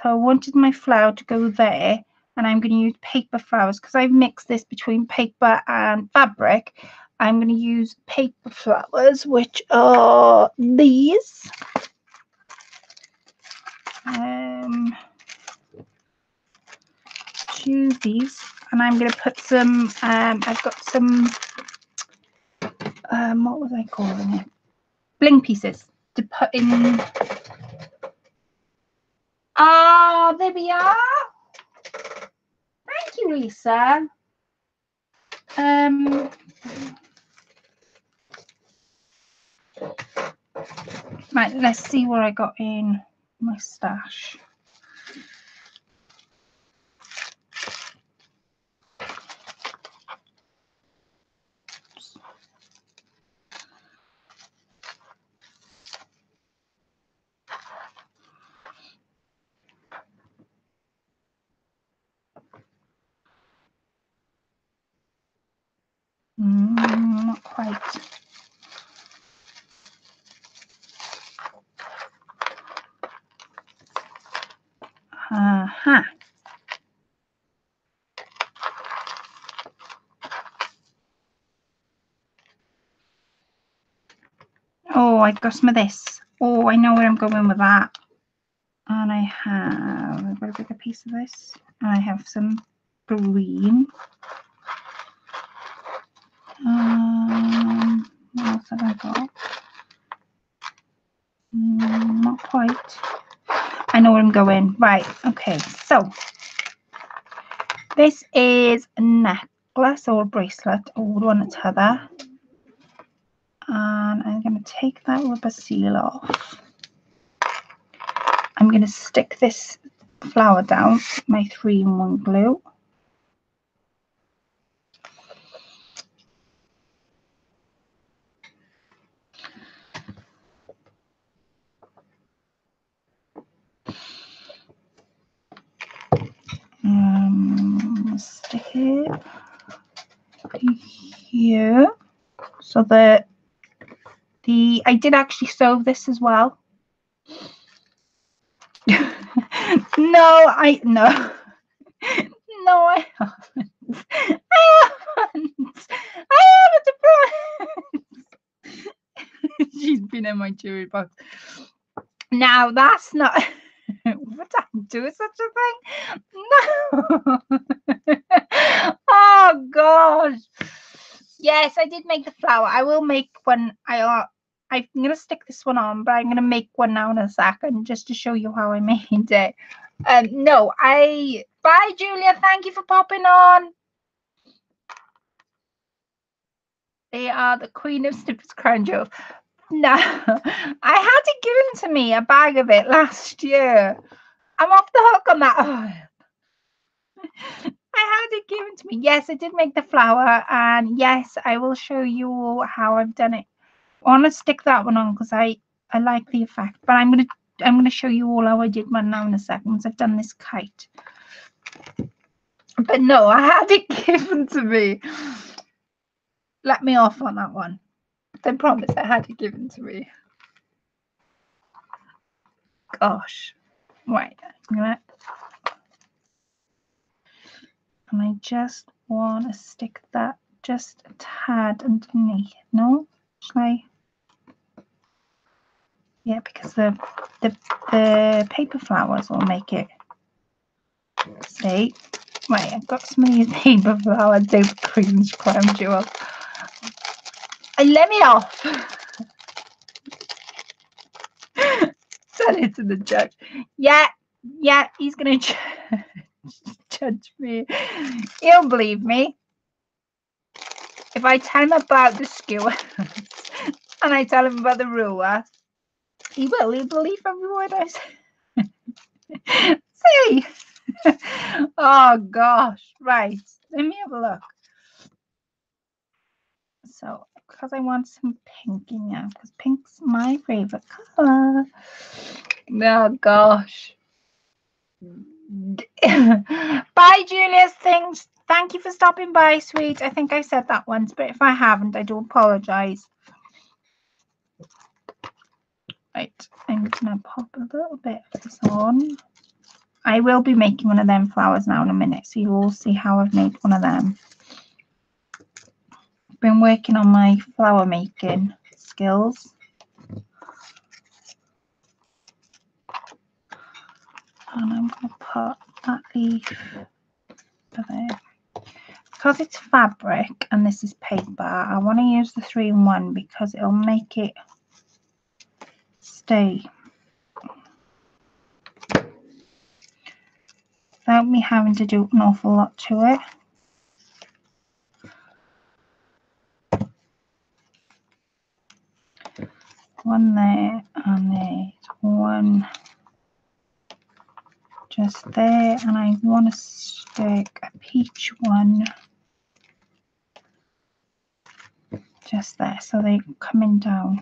So I wanted my flower to go there, and I'm going to use paper flowers because I've mixed this between paper and fabric. I'm going to use paper flowers, which are these. Choose these, and I'm going to put some, I've got some, what was I calling it? Bling pieces to put in. Ah, there we are. Thank you, Lisa. Right, let's see what I got in my stash. Not quite. Oh, I've got some of this. Oh, I know where I'm going with that. And I've got a bigger piece of this. And I have some green. What else have I got? Not quite. I know where I'm going. Right, okay, so this is a necklace or a bracelet or one or t'other. And I'm going to take that rubber seal off. I'm going to stick this flower down with my 3-in-1 glue. Stick it here. So I did actually sew this as well. No, I haven't. She's been in my jewelry box. Now that's not. Would I do such a thing? No. Oh gosh. Yes, I did make the flower. I will make one. I'm gonna stick this one on, but I'm gonna make one now in a second just to show you how I made it. No, bye Julia, thank you for popping on. They are the Queen of Snippets crown jewels. No, I had it given to me, a bag of it last year. I'm off the hook on that. Oh. I had it given to me. Yes, I did make the flower, and yes, I will show you how I've done it. I want to stick that one on because I like the effect, but I'm gonna show you all how I did one now in a second once I've done this kite. But no, I had it given to me. Let me off on that one. I promise I had it given to me. Gosh. Right. And I just want to stick that just a tad underneath. No? Should I? Yeah, because the paper flowers will make it stay. Right, I've got some of these paper flowers, David Queen's crown jewel. And let me off. Send it to the judge. Yeah, he's gonna judge me. He'll believe me if I tell him about the skewer and I tell him about the ruler. He'll believe every word I say. See? Oh gosh, right, let me have a look. So because I want some pink in here, because pink's my favorite color. Oh gosh. Bye Julius, thank you for stopping by, sweet. I think I said that once, but if I haven't, I do apologize. Right, I'm gonna pop a little bit of this on. I will be making one of them flowers now in a minute, so you will see how I've made one of them. been working on my flower making skills. And I'm going to put that leaf there. Because it's fabric and this is paper, I want to use the 3-in-1 because it'll make it stay without me having to do an awful lot to it. One there and there's one just there, and I want to stick a peach one just there so they're coming down.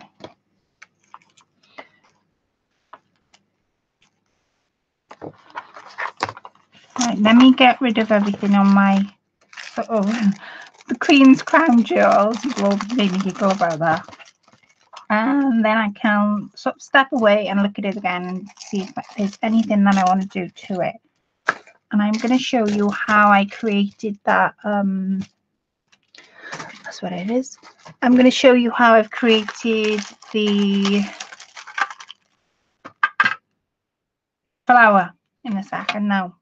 Right, let me get rid of everything on my sort of the Queen's Crown jewels. People made me giggle about that. And then I can sort of step away and look at it again and see if there's anything that I want to do to it. And I'm going to show you how I created that. That's what it is. I'm going to show you how I've created the flower in a second. Now,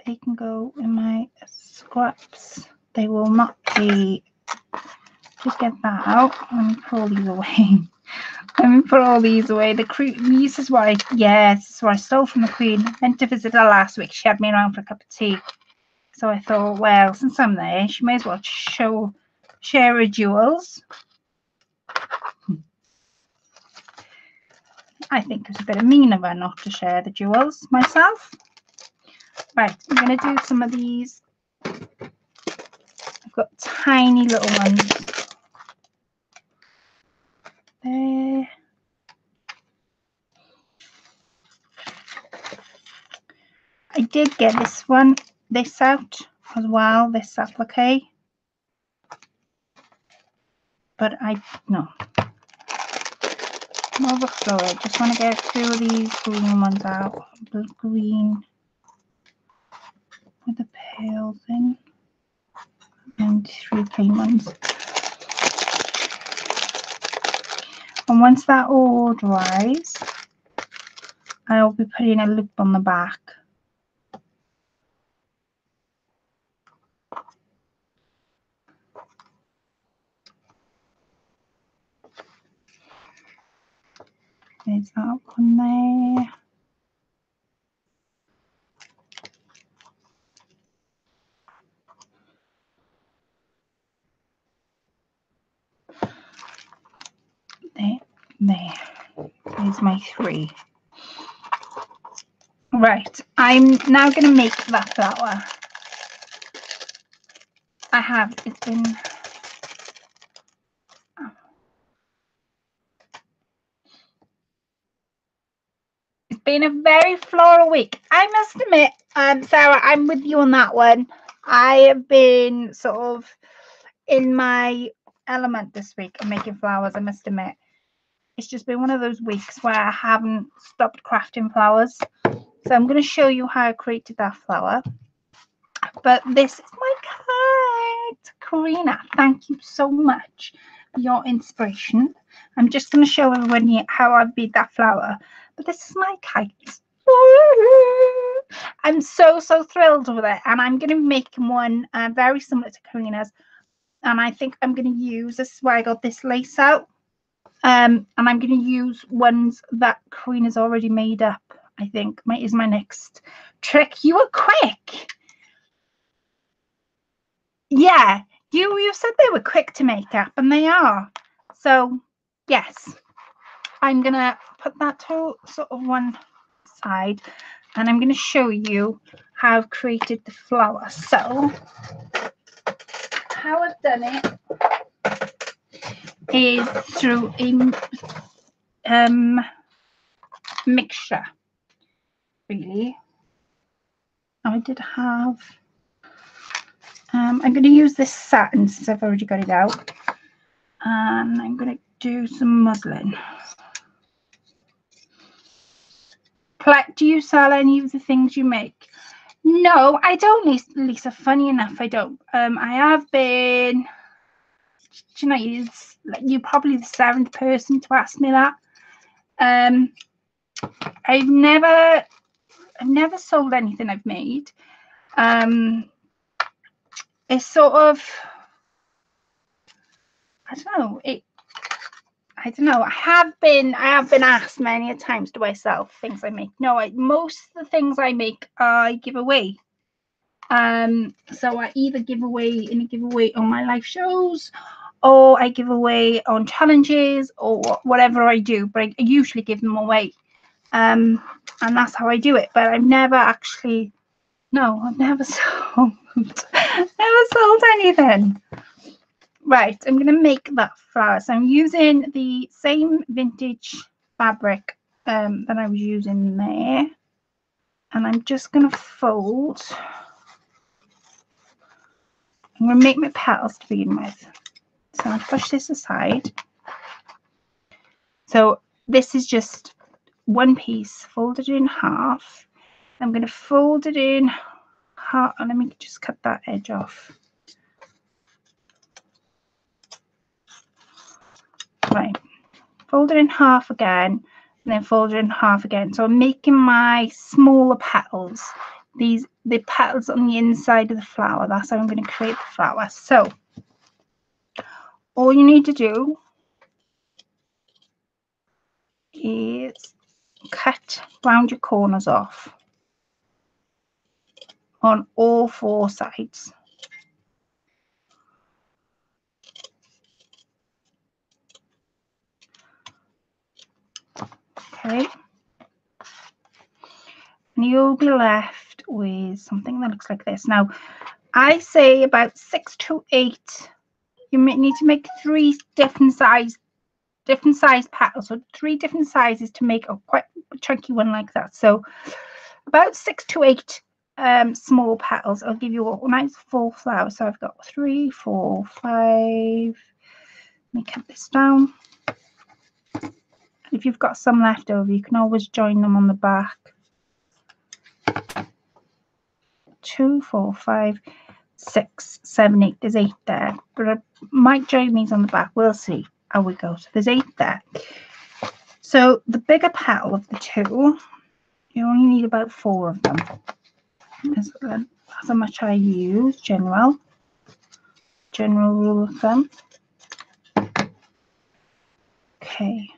they can go in my scraps. They will not be. Just get that out. Let me put all these away. Let me put all these away. This is what this is what I stole from the Queen. I went to visit her last week. She had me around for a cup of tea. So I thought, well, since I'm there, she may as well share her jewels. I think it's a bit mean of her not to share the jewels myself. Right, I'm going to do some of these. I've got tiny little ones. There. I did get this out as well, this applique. But no overflow it. Just want to get a few of these green ones out. The green with the pale thing. And 3 plain ones. And once that all dries, I'll be putting a loop on the back. There's that one there. There's my 3. Right, I'm now going to make that flower. It's been a very floral week. I must admit, Sarah, I'm with you on that one. I have been sort of in my element this week of making flowers, I must admit. It's just been one of those weeks where I haven't stopped crafting flowers. So I'm going to show you how I created that flower. But this is my kite. Karina, thank you so much for your inspiration. I'm just going to show everyone how I've made that flower. But this is my kite. I'm so thrilled with it. And I'm going to make one very similar to Karina's. And I think I'm going to use, this is why I got this lace out. And I'm going to use ones that Karina's already made up. I think is my next trick. You were quick. Yeah, you said they were quick to make up, and they are. So yes, I'm gonna put that to sort of one side, and I'm gonna show you how I've created the flower. So how I've done it is through a mixture, really. I did have I'm going to use this satin since I've already got it out, and I'm going to do some muslin. Do you sell any of the things you make? No, I don't, Lisa. Funny enough, I don't. I have been Do you know, you're probably the 7th person to ask me that. I've never sold anything I've made. It's sort of, I don't know. I don't know. I have been asked many a times, do I sell things I make? No, most of the things I make I give away. So I either give away in a giveaway on my live shows, or I give away on challenges, or whatever I do, but I usually give them away. And that's how I do it. But I've never actually, no, I've never sold anything. Right, I'm going to make that flower. So I'm using the same vintage fabric that I was using there. And I'm just going to fold. I'm going to make my petals to begin with. So I'll push this aside. So this is just one piece folded in half. I'm going to fold it in half. And let me just cut that edge off. Right, fold it in half again, and then fold it in half again. So I'm making my smaller petals, the petals on the inside of the flower. That's how I'm going to create the flower. So all you need to do is cut round your corners off on all 4 sides. Okay, and you'll be left with something that looks like this. Now I say about 6 to 8. You need to make 3 different size petals, so 3 different sizes to make a quite chunky one like that. So about 6 to 8 small petals. I'll give you a nice full flower. So I've got 3, 4, 5. Let me cut this down. If you've got some left over, you can always join them on the back. 2, 4, 5, 6, 7, 8. There's 8 there, but I might join these on the back. We'll see how we go. So there's 8 there. So the bigger petal of the 2, you only need about 4 of them. That's how much I use. General rule of thumb. Okay.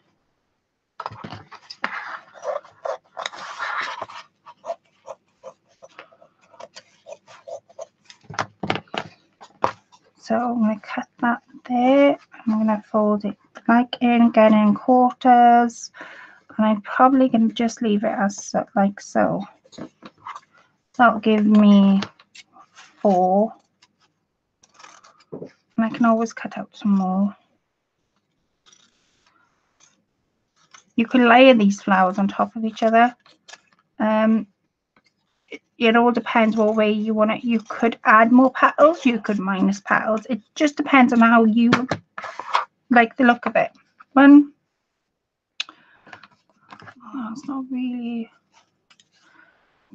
So I'm going to cut that there. I'm going to fold it again in quarters, and I'm probably going to just leave it as like so. That'll give me 4, and I can always cut out some more. You can layer these flowers on top of each other. It all depends what way you want it. You could add more petals, you could minus petals. It just depends on how you like the look of it. One, oh, it's not really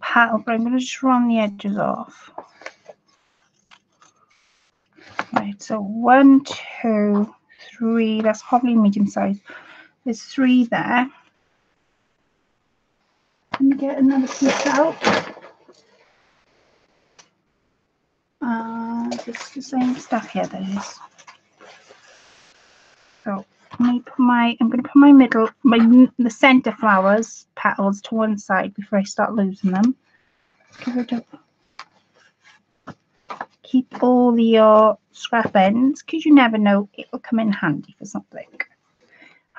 petal, but I'm going to just run the edges off. Right, so 1, 2, 3. That's probably medium size. There's 3 there. Let me get another piece out. It's the same stuff here. There is. So I'm going to put my the center flowers petals to one side before I start losing them. Keep all your scrap ends, because you never know, it will come in handy for something.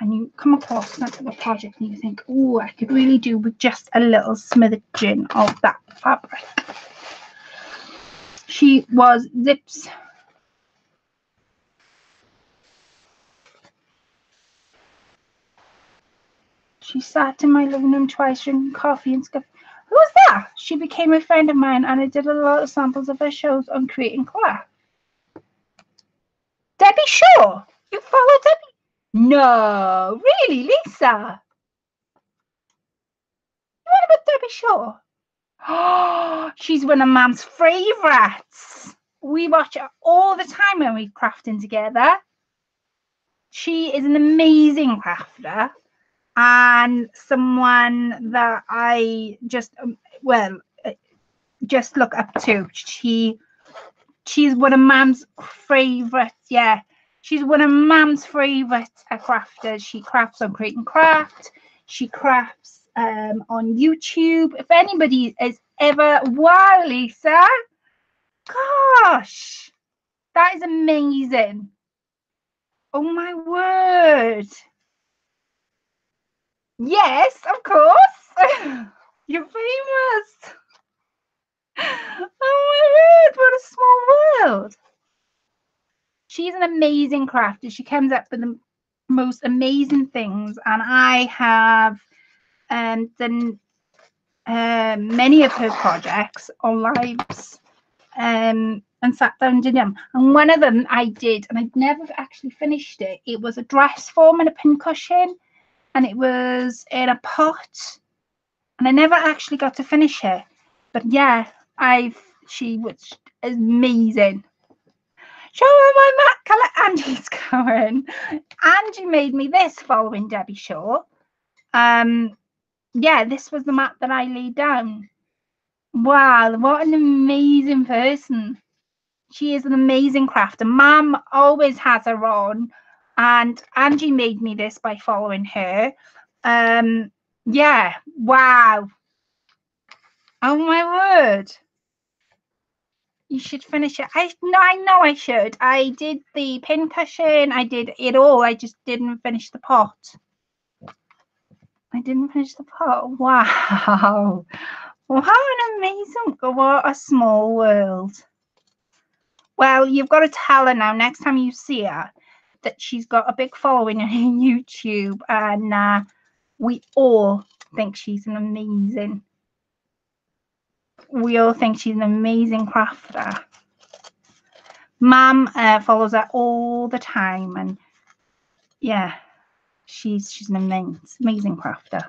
And you come across that little project and you think, oh, I could really do with just a little smidgen of that fabric. She was Zips. She sat in my living room twice drinking coffee and stuff. Who was that? She became a friend of mine, and I did a lot of samples of her shows on creating craft. Debbie Shaw? You follow Debbie? No, really, Lisa? What about Debbie Shaw? Oh, she's one of Mum's favourites. We watch her all the time when we're crafting together. She is an amazing crafter and someone that I just, well, just look up to. She's one of Mum's favourites. Yeah, she's one of Mum's favourite crafters. She crafts on Create and Craft. She crafts on YouTube. If anybody is ever, wow, Lisa, gosh, that is amazing. Oh my word. Yes, of course. You're famous. Oh my word, what a small world. She's an amazing crafter. She comes up with the most amazing things, and I have done many of her projects on lives and sat down and did them. And one of them I did, and I'd never actually finished it. It was a dress form and a pincushion, and it was in a pot, and I never actually got to finish it. But yeah, she was amazing. Show her my mat colour. Angie's going. Angie made me this following Debbie Shaw. Yeah, this was the mat that I laid down. Wow, what an amazing person. She is an amazing crafter. Mum always has her on, and Angie made me this by following her. Yeah, wow. Oh my word. You should finish it. I know I should. I did the pincushion. I did it all. I just didn't finish the pot. I didn't finish the pot. Wow. What an amazing, what a small world. Well, you've got to tell her now, next time you see her, that she's got a big following on YouTube, and we all think she's an amazing, we all think she's an amazing crafter. Mum follows her all the time, and yeah, she's an amazing crafter.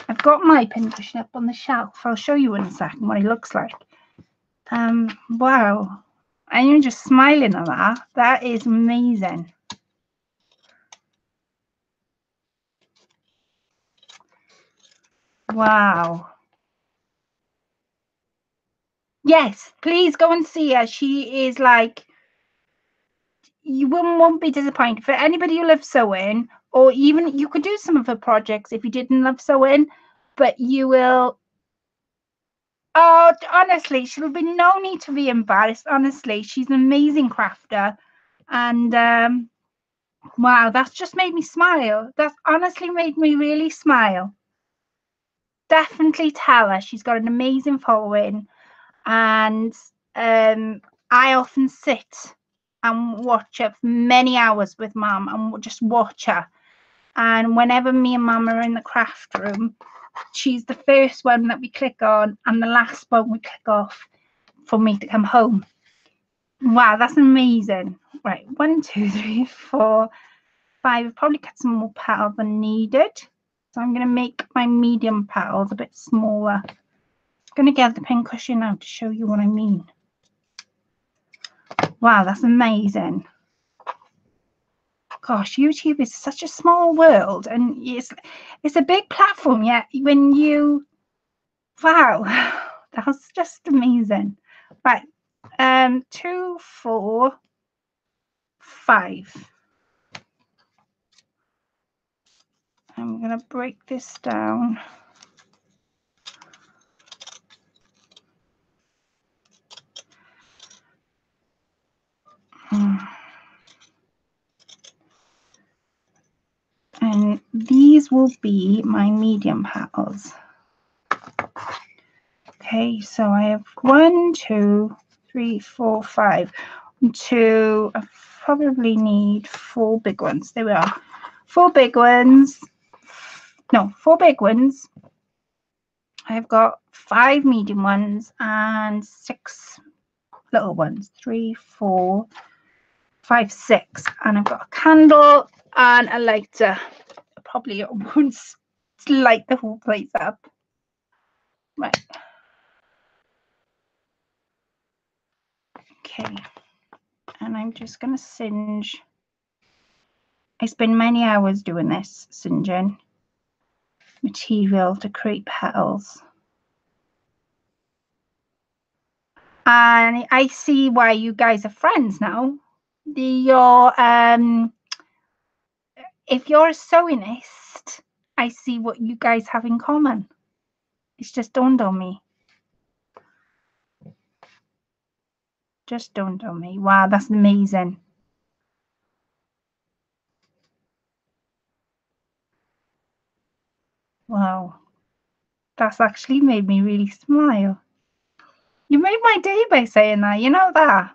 I've got my pincushion up on the shelf. I'll show you in a second what it looks like. Wow, I'm just smiling at that. That is amazing. Wow. Yes, please go and see her. She is like, you won't be disappointed. For anybody who loves sewing, or even you could do some of her projects if you didn't love sewing, but you will. Oh, honestly, she'll be no need to be embarrassed. Honestly, she's an amazing crafter, and wow, that's just made me smile. That's honestly made me really smile. Definitely tell her she's got an amazing following, and I often sit and watch her for many hours with Mum and just watch her. And whenever me and Mum are in the craft room, she's the first one that we click on and the last one we click off for me to come home. Wow, that's amazing. Right, 1, 2, 3, 4, 5. I've probably cut some more petals than needed. So I'm going to make my medium petals a bit smaller. I'm going to get the pincushion out to show you what I mean. Wow, that's amazing. Gosh, YouTube is such a small world, and it's a big platform, yet when you, wow, that's just amazing. Right, 2, 4, 5. I'm gonna break this down. And these will be my medium petals. Okay, so I have 1, 2, 3, 4, 5. I probably need 4 big ones. There we are. 4 big ones. No, 4 big ones. I've got 5 medium ones and 6 little ones. 3, 4, 5, 6. And I've got a candle and a lighter. Probably won't light the whole place up. Right. Okay. And I'm just going to singe I spend many hours doing this, singeing material to create petals. And I see why you guys are friends now. If you're a sewingist, I see what you guys have in common. It's just dawned on me. Just dawned on me. Wow, that's amazing. Wow. That's actually made me really smile. You made my day by saying that, you know that.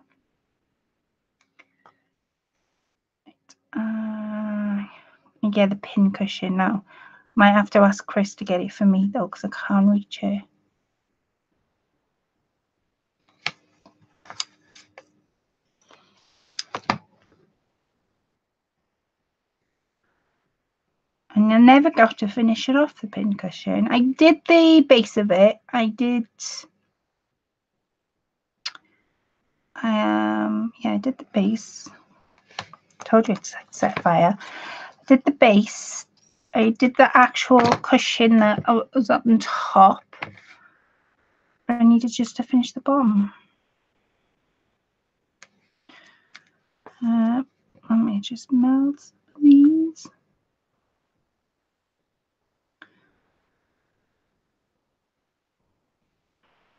You get the pin cushion now. Might have to ask Chris to get it for me though, because I can't reach it. And I never got to finish it off, the pin cushion. I did the base of it. I did I did the base. Told you it's set fire. I did the base. I did the actual cushion that was up on top. I needed just to finish the bottom. Let me just melt these.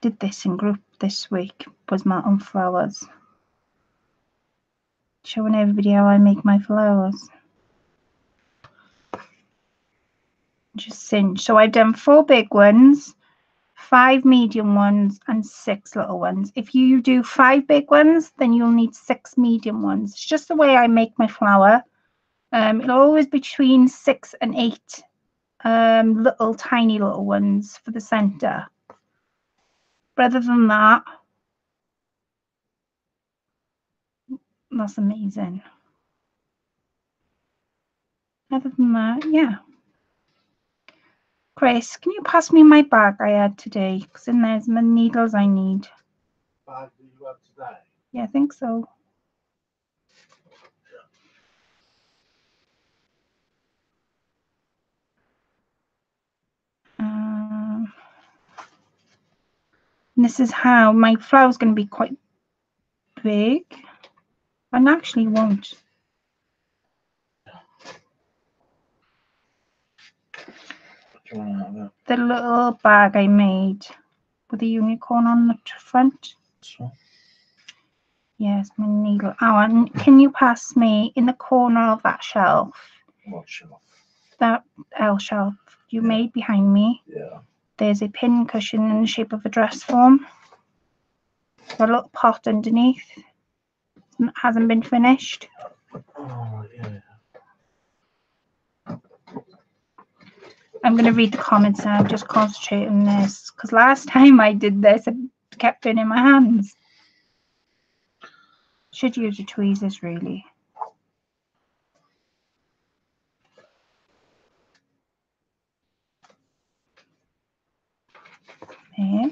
Did this in group this week, was my own flowers. Showing everybody how I make my flowers. Just singe. So I've done 4 big ones, 5 medium ones, and 6 little ones. If you do 5 big ones, then you'll need 6 medium ones. It's just the way I make my flower. It'll always be between 6 and 8 little tiny little ones for the center. But other than that, that's amazing. Other than that, yeah. Chris, can you pass me my bag I had today? Because in there's my needles I need. Bag that you had today? Yeah, I think so. This is how my flower's going to be quite big. And actually won't. The little bag I made with the unicorn on the front. Sure. Yes, my needle. Oh, and can you pass me in the corner of that shelf? What shelf? That L shelf you made behind me. Yeah. There's a pin cushion in the shape of a dress form. A little pot underneath. It hasn't been finished. Oh, yeah. I'm going to read the comments now. Just concentrate on this. Because last time I did this, it kept being in my hands. Should use your tweezers, really. There.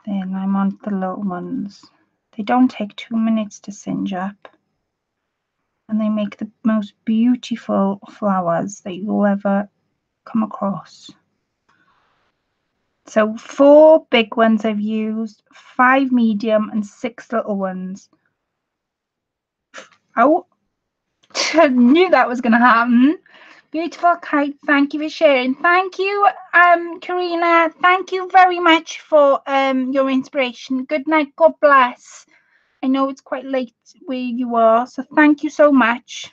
Then I'm on the little ones. They don't take 2 minutes to singe up. And they make the most beautiful flowers that you'll ever come across. So 4 big ones I've used, 5 medium and 6 little ones. Oh, I knew that was going to happen. Beautiful kite, thank you for sharing. Thank you, Karina. Thank you very much for your inspiration. Good night, God bless. I know it's quite late where you are, so thank you so much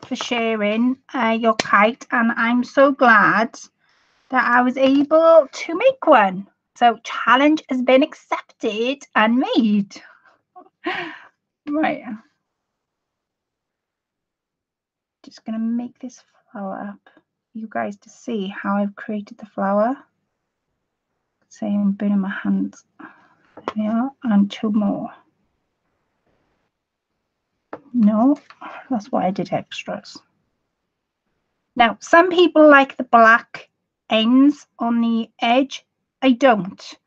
for sharing your kite, and I'm so glad that I was able to make one. So challenge has been accepted and made. Right. Just going to make this flower up for you guys to see how I've created the flower. Same burning my hands. There we are, and 2 more. No, that's why I did extras. Now, some people like the black ends on the edge. I don't.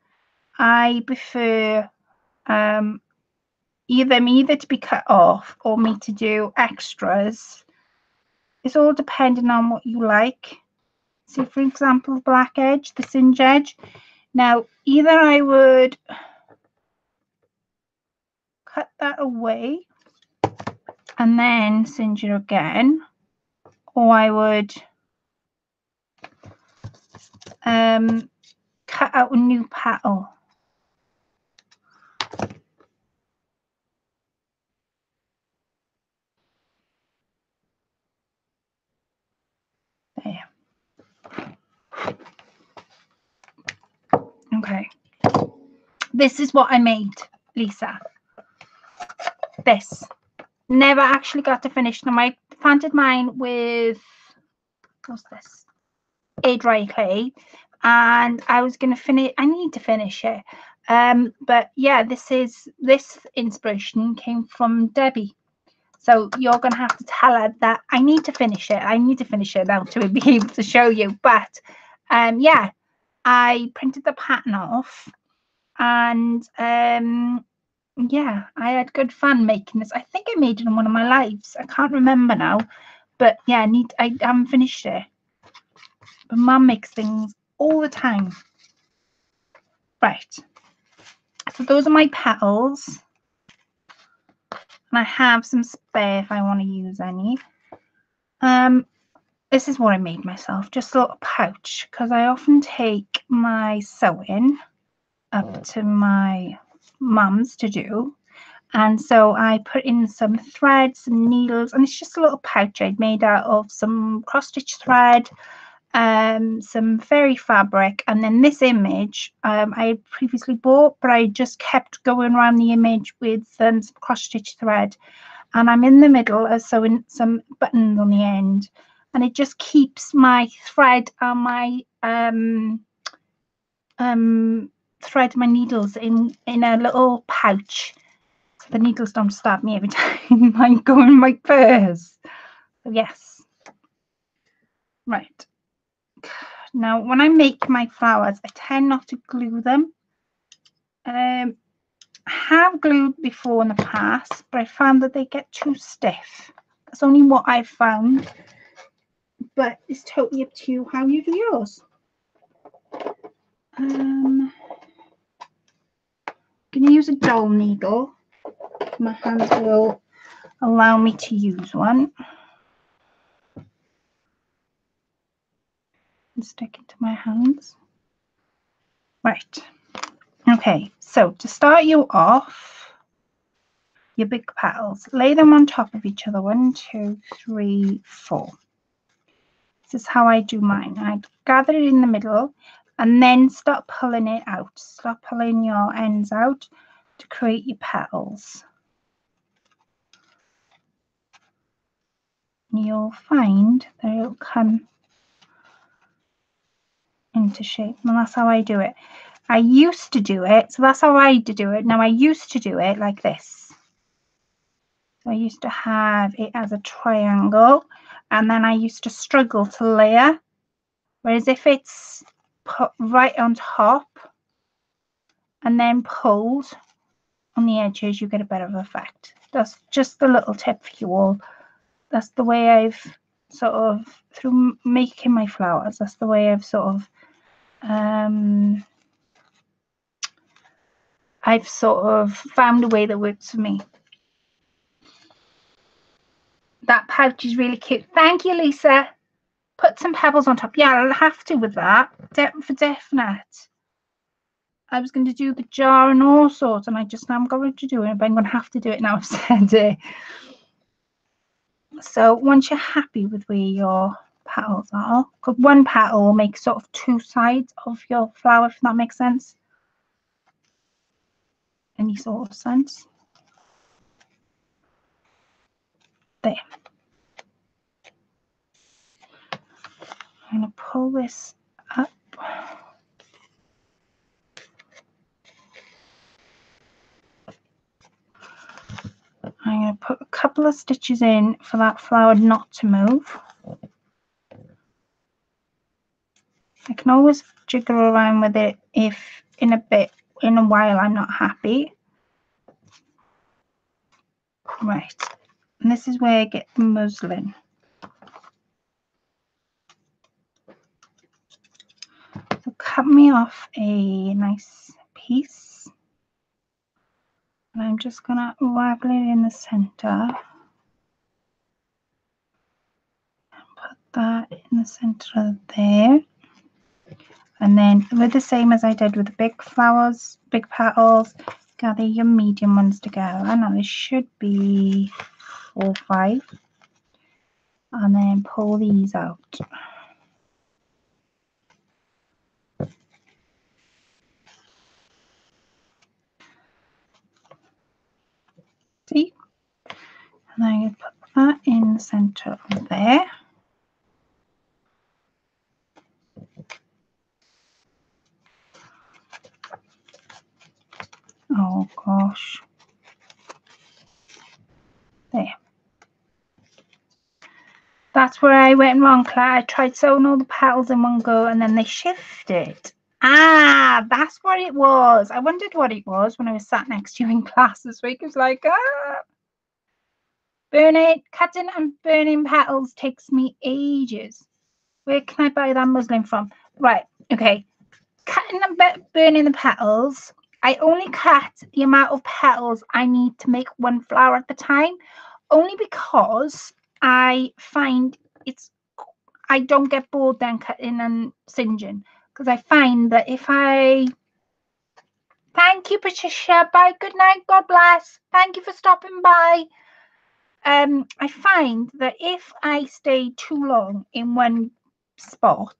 I prefer either to be cut off or me to do extras. It's all depending on what you like. See, for example, the black edge, the singe edge. Now, either I would cut that away and then singe it again, or I would cut out a new petal. There. Okay. This is what I made, Lisa. This. Never actually got to finish them. I planted mine with, what's this? Air dry clay. And I was going to finish, I need to finish it. But yeah, this inspiration came from Debbie. So you're going to have to tell her that I need to finish it. I need to finish it now to be able to show you. But yeah, I printed the pattern off and yeah, I had good fun making this. I think I made it in one of my lives. I can't remember now. But yeah, I haven't finished it. But Mum makes things all the time. Right. So those are my petals. And I have some spare if I want to use any. This is what I made myself, just a little pouch, because I often take my sewing up to my mum's to do. And so I put in some threads, some needles, and it's just a little pouch I'd made out of some cross-stitch thread, some fairy fabric, and then this image I had previously bought, but I just kept going around the image with some cross-stitch thread. And I'm in the middle of sewing some buttons on the end, and it just keeps my thread and my thread my needles in a little pouch, so the needles don't stab me every time I go in my purse. So yes. Right. Now, when I make my flowers, I tend not to glue them. I have glued before in the past, but I found that they get too stiff. That's only what I've found. But it's totally up to you how you do yours. I'm going to use a dull needle. My hands will allow me to use one. And stick it to my hands. Right. Okay, so to start you off, your big petals, lay them on top of each other. 1, 2, 3, 4. This is how I do mine. I gather it in the middle and then start pulling it out. Start pulling your ends out to create your petals. You'll find that it'll come into shape, and that's how I do it. I used to do it, so that's how I do it. Now I used to do it like this. So I used to have it as a triangle, and then I used to struggle to layer. Whereas if it's put right on top and then pulled on the edges, you get a better effect. That's just a little tip for you all. That's the way I've sort of, through making my flowers, that's the way I've sort of found a way that works for me. That pouch is really cute. Thank you, Lisa. Put some pebbles on top. Yeah, I'll have to with that, for definite. I was going to do the jar and all sorts, and I'm going to do it, but I'm going to have to do it now. I've said it. So once you're happy with where your petals are, because one petal will make sort of two sides of your flower, if that makes sense. Any sort of sense. There. I'm going to pull this up. I'm going to put a couple couple of stitches in for that flower not to move. I can always jiggle around with it if in a while I'm not happy. Right, and this is where I get the muslin. So cut me off a nice piece, and I'm just gonna waggle it in the center. Put that in the center there. And then with the same as I did with the big flowers, big petals, gather your medium ones together. Now this should be 4 or 5. And then pull these out. See? And I'm going to put that in the center of there. Oh gosh. There. That's where I went wrong, Claire. I tried sewing all the petals in one go and then they shifted. Ah, that's what it was. I wondered what it was when I was sat next to you in class this week. It was like, cutting and burning petals takes me ages. Where can I buy that muslin from? Right, okay. Cutting and burning the petals. I only cut the amount of petals I need to make one flower at the time, only because I find I don't get bored then cutting and singeing, because I find that if I thank you, Patricia, bye, good night, God bless, thank you for stopping by. I find that if I stay too long in one spot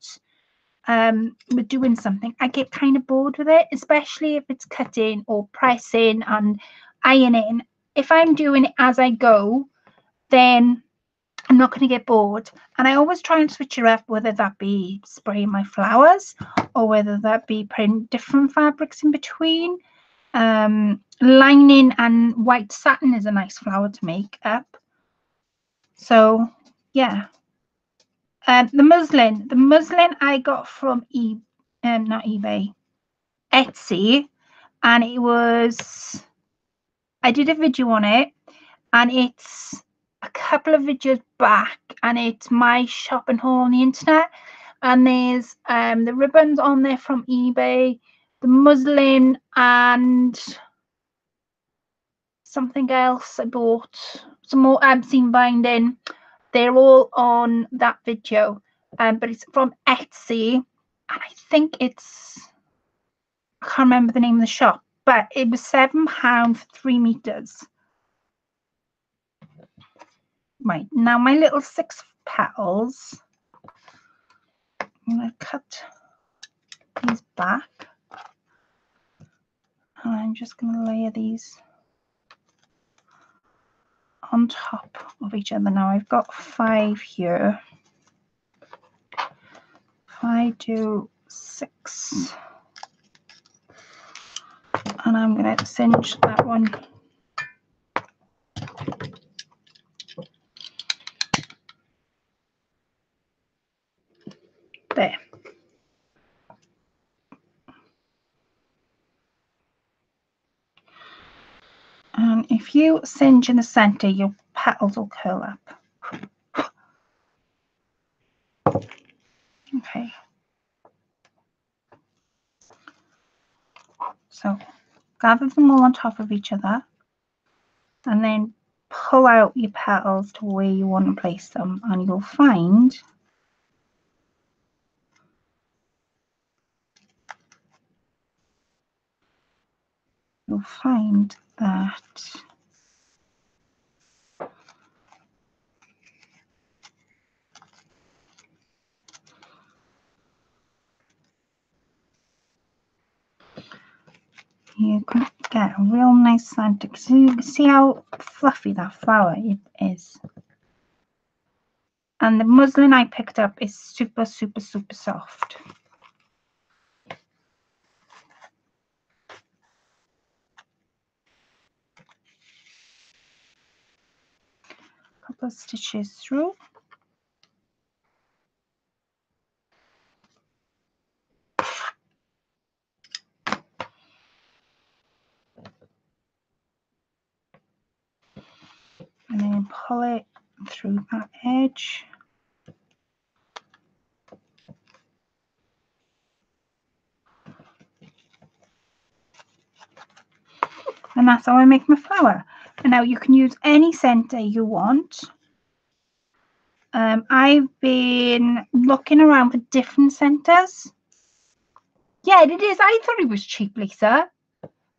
with doing something, I get kind of bored with it, especially if it's cutting or pressing and ironing. If I'm doing it as I go, then I'm not going to get bored. And I always try and switch it up, whether that be spraying my flowers or whether that be putting different fabrics in between. Lining and white satin is a nice flower to make up. So yeah. The muslin I got from not eBay, Etsy, and it was, I did a video on it, and it's a couple of videos back, and it's my shopping haul on the internet, and there's the ribbons on there from eBay, the muslin, and something else I bought, some more seam binding. They're all on that video, but it's from Etsy, and I think it's, I can't remember the name of the shop, but it was £7 for 3 meters. Right, now my little 6 petals, I'm going to cut these back, and I'm just going to layer these on top of each other. Now I've got 5 here. If I do 6, and I'm going to cinch that one there. And if you cinch in the center, your petals will curl up. Okay. So gather them all on top of each other, and then pull out your petals to where you want to place them, and you'll find that you can get a real nice center. So you can see how fluffy that flower is. And the muslin I picked up is super, super, super soft. the stitches through. And then pull it through that edge. And that's how I make my flower. And now you can use any centre you want. I've been looking around for different centres. Yeah, it is. I thought it was cheap, Lisa.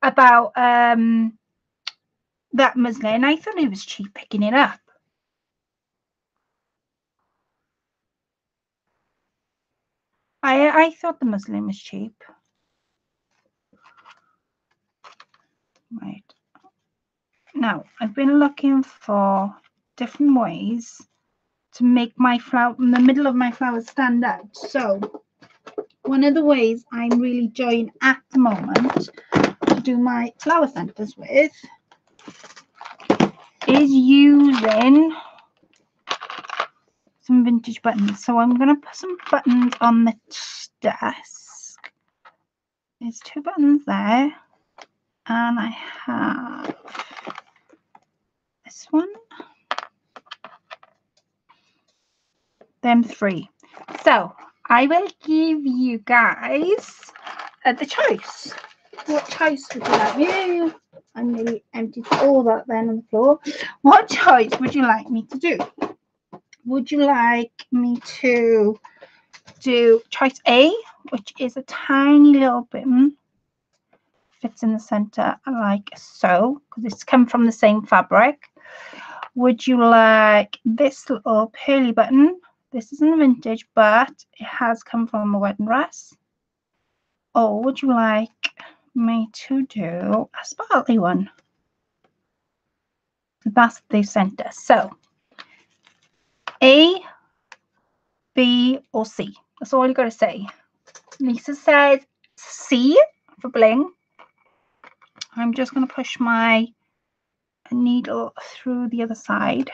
About that muslin. I thought it was cheap picking it up. I thought the muslin was cheap. Right. Now, I've been looking for different ways to make my flower, in the middle of my flowers, stand out. So, one of the ways I'm really enjoying at the moment to do my flower centres with is using some vintage buttons. So, I'm going to put some buttons on the desk. There's 2 buttons there. And I have this one, them 3. So I will give you guys the choice. What choice would you like me? I nearly emptied all that then on the floor. What choice would you like me to do? Would you like me to do choice A, which is a tiny little bit, fits in the center like so, because it's come from the same fabric? Would you like this little pearly button? This isn't vintage, but it has come from a wedding dress. Or would you like me to do a sparkly one? That's the center. So A, B, or C. That's all you got to say. Lisa says C for bling. I'm just going to push my needle through the other side.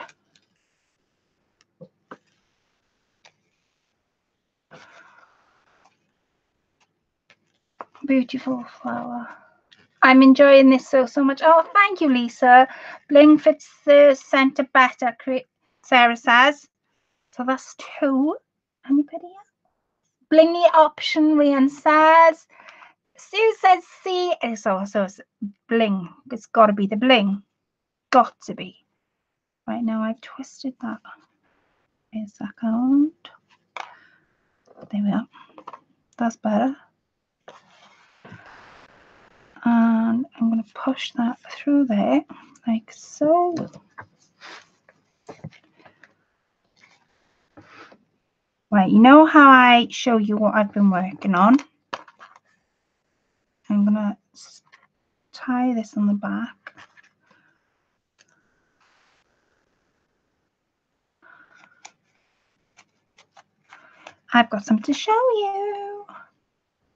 Beautiful flower. I'm enjoying this so much. Oh, thank you, Lisa. Bling fits the center better, Sarah says. So that's 2. Anybody else? Blingy option, Rian says. Sue says C. It's also bling. It's got to be the bling. Got to be. Right now, I've twisted that. Wait a second. There we are. That's better. And I'm going to push that through there like so. Right, you know how I show you what I've been working on? I'm going to tie this on the back. I've got some to show you.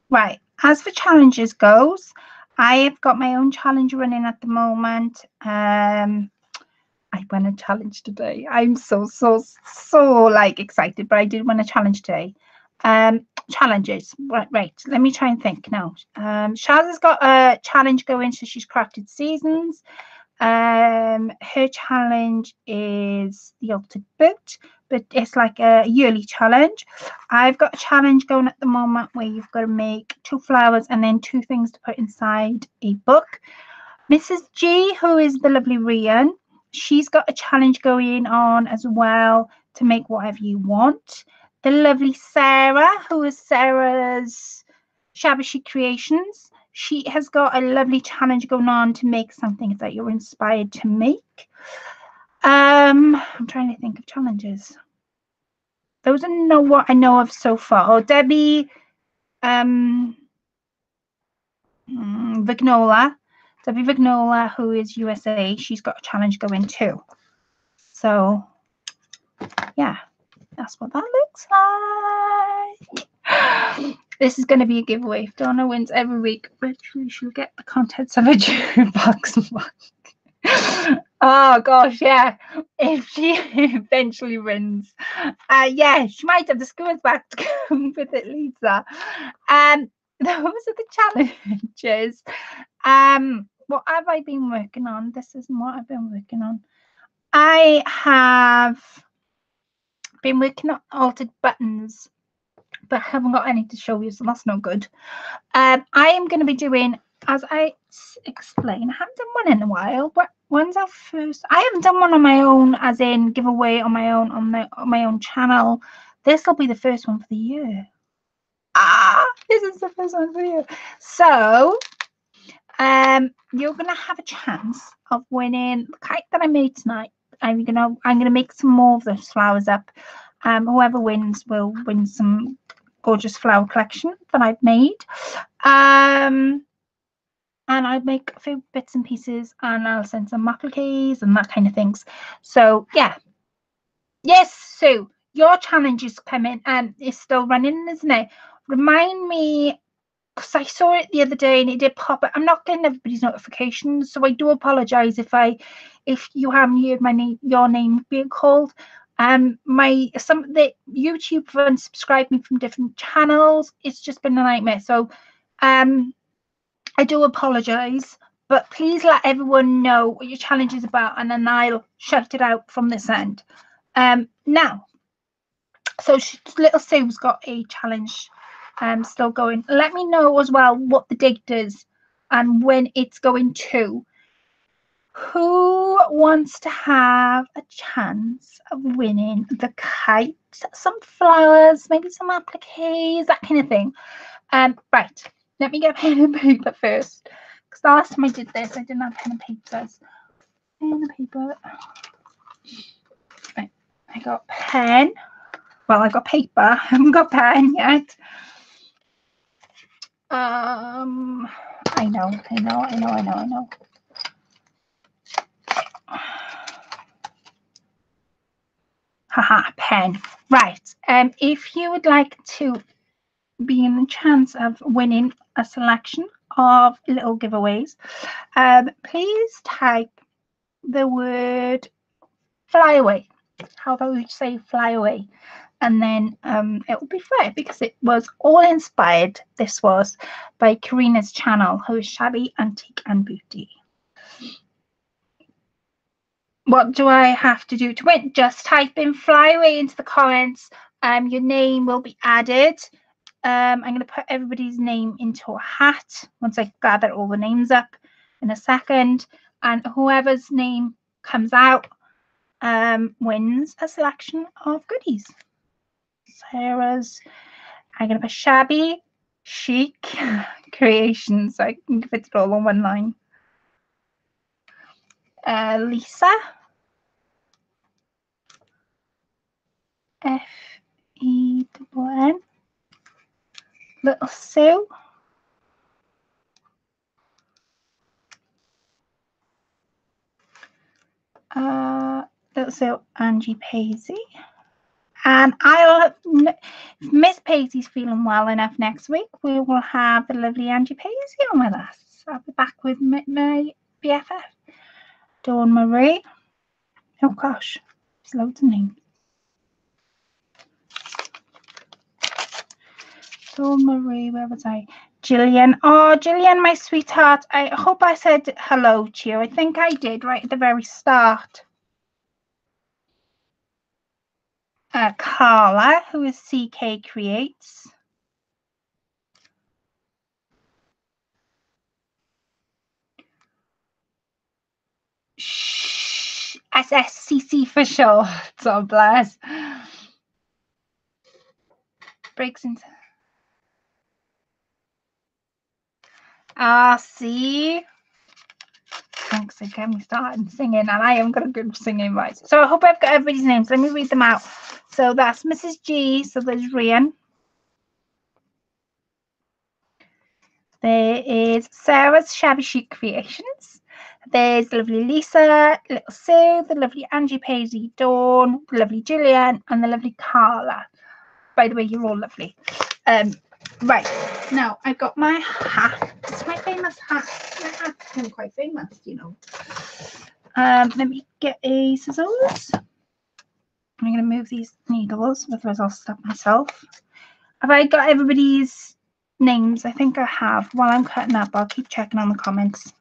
Right, as for challenges goes, I have got my own challenge running at the moment. I won a challenge today. I'm so like excited, but I did win a challenge today. Challenges. Right, let me try and think now. Shaz has got a challenge going, so she's crafted seasons. Her challenge is the altered boot, but it's like a yearly challenge. I've got a challenge going at the moment where you've got to make 2 flowers and then 2 things to put inside a book. Mrs. G, who is the lovely Rian, she's got a challenge going on as well to make whatever you want. The lovely Sarah, who is Sarah's Shabashy Creations, she has got a lovely challenge going on to make something that you're inspired to make. I'm trying to think of challenges. Those are what I know of so far. Oh, Debbie Vignola. Debbie Vignola, who is USA, she's got a challenge going too. So, yeah, that's what that looks like. This is going to be a giveaway. If Donna wins every week, virtually she'll get the contents of a jewelry box. Oh gosh, yeah. If she eventually wins, yeah, she might have the school's back to go with it, Lisa. Those are the challenges. What have I been working on? This isn't what I've been working on. I have been working on altered buttons, but I haven't got any to show you, so that's no good. I am going to be doing, as I explained, I haven't done one in a while. But when's our first? I haven't done one on my own, as in giveaway on my own on my own channel. This will be the first one for the year. This is the first one for the year. So, you're gonna have a chance of winning the kite that I made tonight. I'm gonna make some more of those flowers up. Whoever wins will win some gorgeous flower collection that I've made. And I'll make a few bits and pieces, and I'll send some appliques and that kind of things. So yeah, yes, Sue, your challenge is coming and it's still running, isn't it? Remind me, because I saw it the other day and it did pop up. I'm not getting everybody's notifications, so I do apologize if you haven't heard your name being called. The YouTube unsubscribed me from different channels. It's just been a nightmare. So I do apologize, but please let everyone know what your challenge is about, and then I'll shout it out from this end. Now, so little Sue's got a challenge still going. Let me know as well what the date is and when it's going to. Who wants to have a chance of winning the kite, some flowers, maybe some appliques, that kind of thing? Right, let me get pen and paper first, because the last time I did this I didn't have pen and papers. Pen and paper. Right, I got pen. Well, I got paper. I haven't got pen yet. I know. Haha, pen. Right. If you would like to be in the chance of winning a selection of little giveaways, please type the word fly away. How about we say fly away? And then it will be fair, because it was all inspired, this was, by Karina's channel, who is Shabby, Antique and Beauty. What do I have to do to win? Just type in fly away into the comments. Your name will be added. I'm going to put everybody's name into a hat once I gather all the names up in a second. And whoever's name comes out wins a selection of goodies. Sarah's, I'm going to put Shabby Chic Creations, so I can fit it all on one line. Lisa, F-E-N-N. Little Sue, little Sue, Angie Paisley. And if Miss Paisley's feeling well enough next week, we will have the lovely Angie Paisley on with us. I'll be back with my BFF, Dawn Marie. Oh gosh, there's loads of names. Dawn Marie, where was I? Gillian. Oh, Gillian, my sweetheart. I hope I said hello to you. I think I did right at the very start. Carla, who is CK Creates. Shh, SSCC for short. So bless. Breaks into. See. Thanks for getting me started singing, and I am got a good singing voice. So I hope I've got everybody's names. Let me read them out. So that's Mrs. G. So there's Rian. There is Sarah's Shabby Chic Creations. There's the lovely Lisa, little Sue, the lovely Angie Paisley, Dawn, the lovely Gillian, and the lovely Carla. By the way, you're all lovely. Right, now I've got my hat. It's my famous hat. My hat's been quite famous, you know. Let me get a scissors. I'm going to move these needles, otherwise I'll stop myself. Have I got everybody's names? I think I have. While I'm cutting up, I'll keep checking on the comments.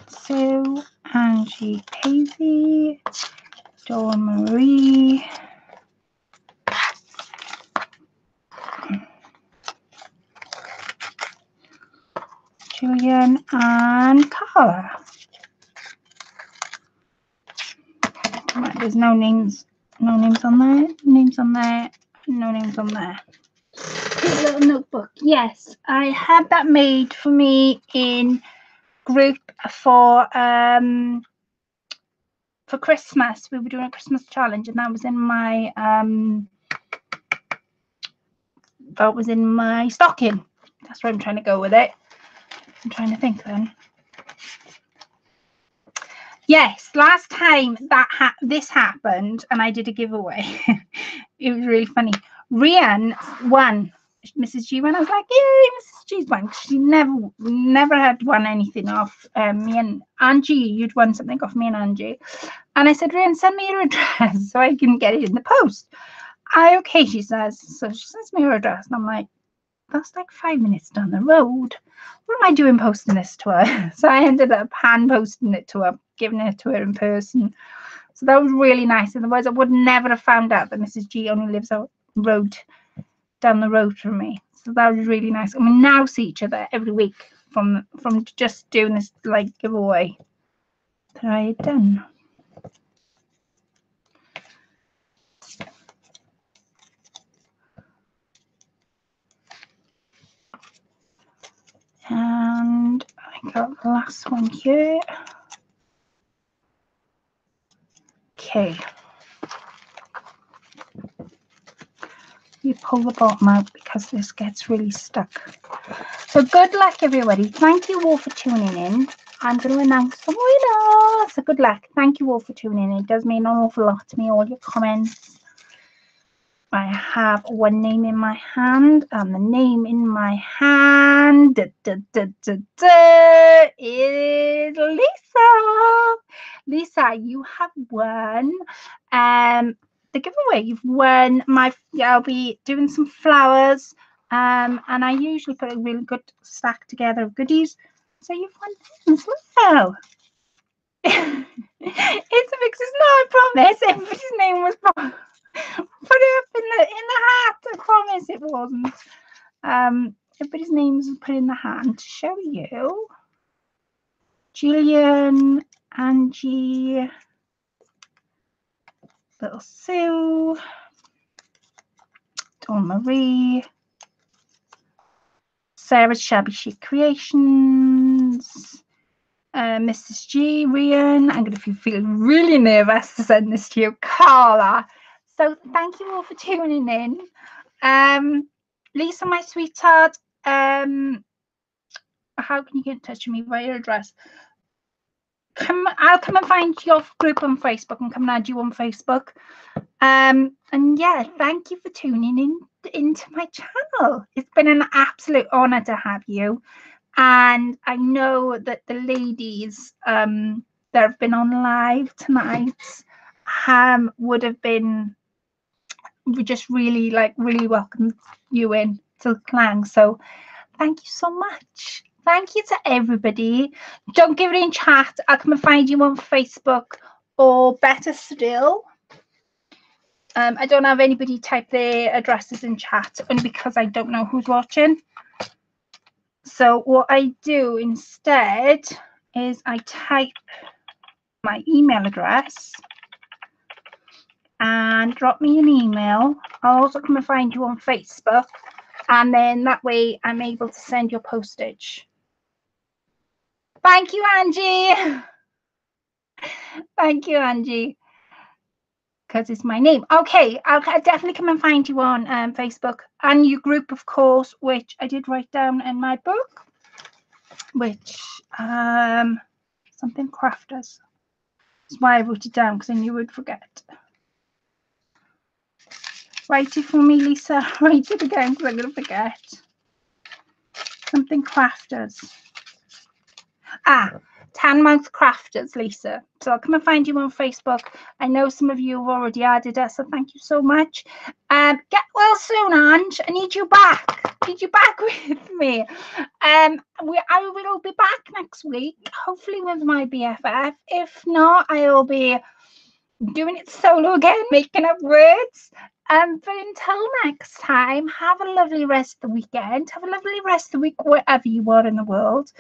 Sue, Angie, Hazy, Dawn Marie, Julian, and Carla. Right, there's no names on there, names on there, no names on there. Cute little notebook. Yes, I had that made for me in group for Christmas. We were doing a Christmas challenge, and that was in my stocking. That's where I'm trying to go with it. I'm trying to think then. Yes, last time that this happened and I did a giveaway. It was really funny. Rian won. Mrs. G won. I was like, yay, Mrs. G's won. She never had won anything off me and Angie. You'd won something off me and Angie. And I said, Rian, send me your address so I can get it in the post. Okay, she says. So she sends me her address. And I'm like, that's like 5 minutes down the road. What am I doing posting this to her? So I ended up hand posting it to her, giving it to her in person. So that was really nice. Otherwise, I would never have found out that Mrs. G only lives down the road from me. So that was really nice. And we now see each other every week from just doing this like giveaway that I had done. And I got the last one here. Okay. You pull the bottom out because this gets really stuck. So good luck, everybody. Thank you all for tuning in. I'm going to announce the winner. So good luck. Thank you all for tuning in. It does mean an awful lot to me, all your comments. I have one name in my hand, and the name in my hand is Lisa. Lisa, you have won the giveaway. You've won I'll be doing some flowers, and I usually put a really good stack together of goodies. So you've won them as well. It's not a promise. Everybody's name was promised. Put it up in the hat. I promise it wasn't. Everybody's names are put in the hat. And to show you, Julian, Angie, little Sue, Dawn Marie, Sarah's Shabby Chic Creations, Mrs. G, Rian. I'm going to feel really nervous to send this to you, Carla. So thank you all for tuning in. Lisa, my sweetheart, how can you get in touch with me via your address? I'll come and find your group on Facebook and come and add you on Facebook. And yeah, thank you for tuning into my channel. It's been an absolute honor to have you. And I know that the ladies that have been on live tonight we just really welcome you in to the clan. So thank you so much. Thank you to everybody. Don't give it in chat. I'll come and find you on Facebook, or better still, I don't have anybody type their addresses in chat, only because I don't know who's watching. So what I do instead is I type my email address and drop me an email. I'll also come and find you on Facebook, and then that way I'm able to send your postage. Thank you, Angie. Thank you, Angie, because it's my name. Okay, I'll definitely come and find you on Facebook, and your group, of course, which I did write down in my book. which something crafters. That's why I wrote it down, because I knew I'd forget. Write it for me, Lisa. Write it again, because I'm going to forget. Something crafters. 10-month crafters, Lisa. So I'll come and find you on Facebook. I know some of you have already added us, so thank you so much. Get well soon, Ange. I need you back. I need you back with me. I will be back next week, hopefully with my BFF. If not, I'll be doing it solo again, making up words. But until next time, have a lovely rest of the weekend. Have a lovely rest of the week wherever you are in the world.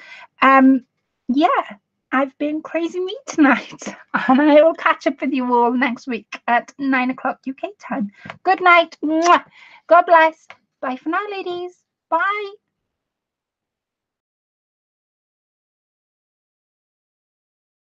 Yeah, I've been crazy me tonight, and I will catch up with you all next week at 9 o'clock UK time. Good night. God bless. Bye for now, ladies. Bye.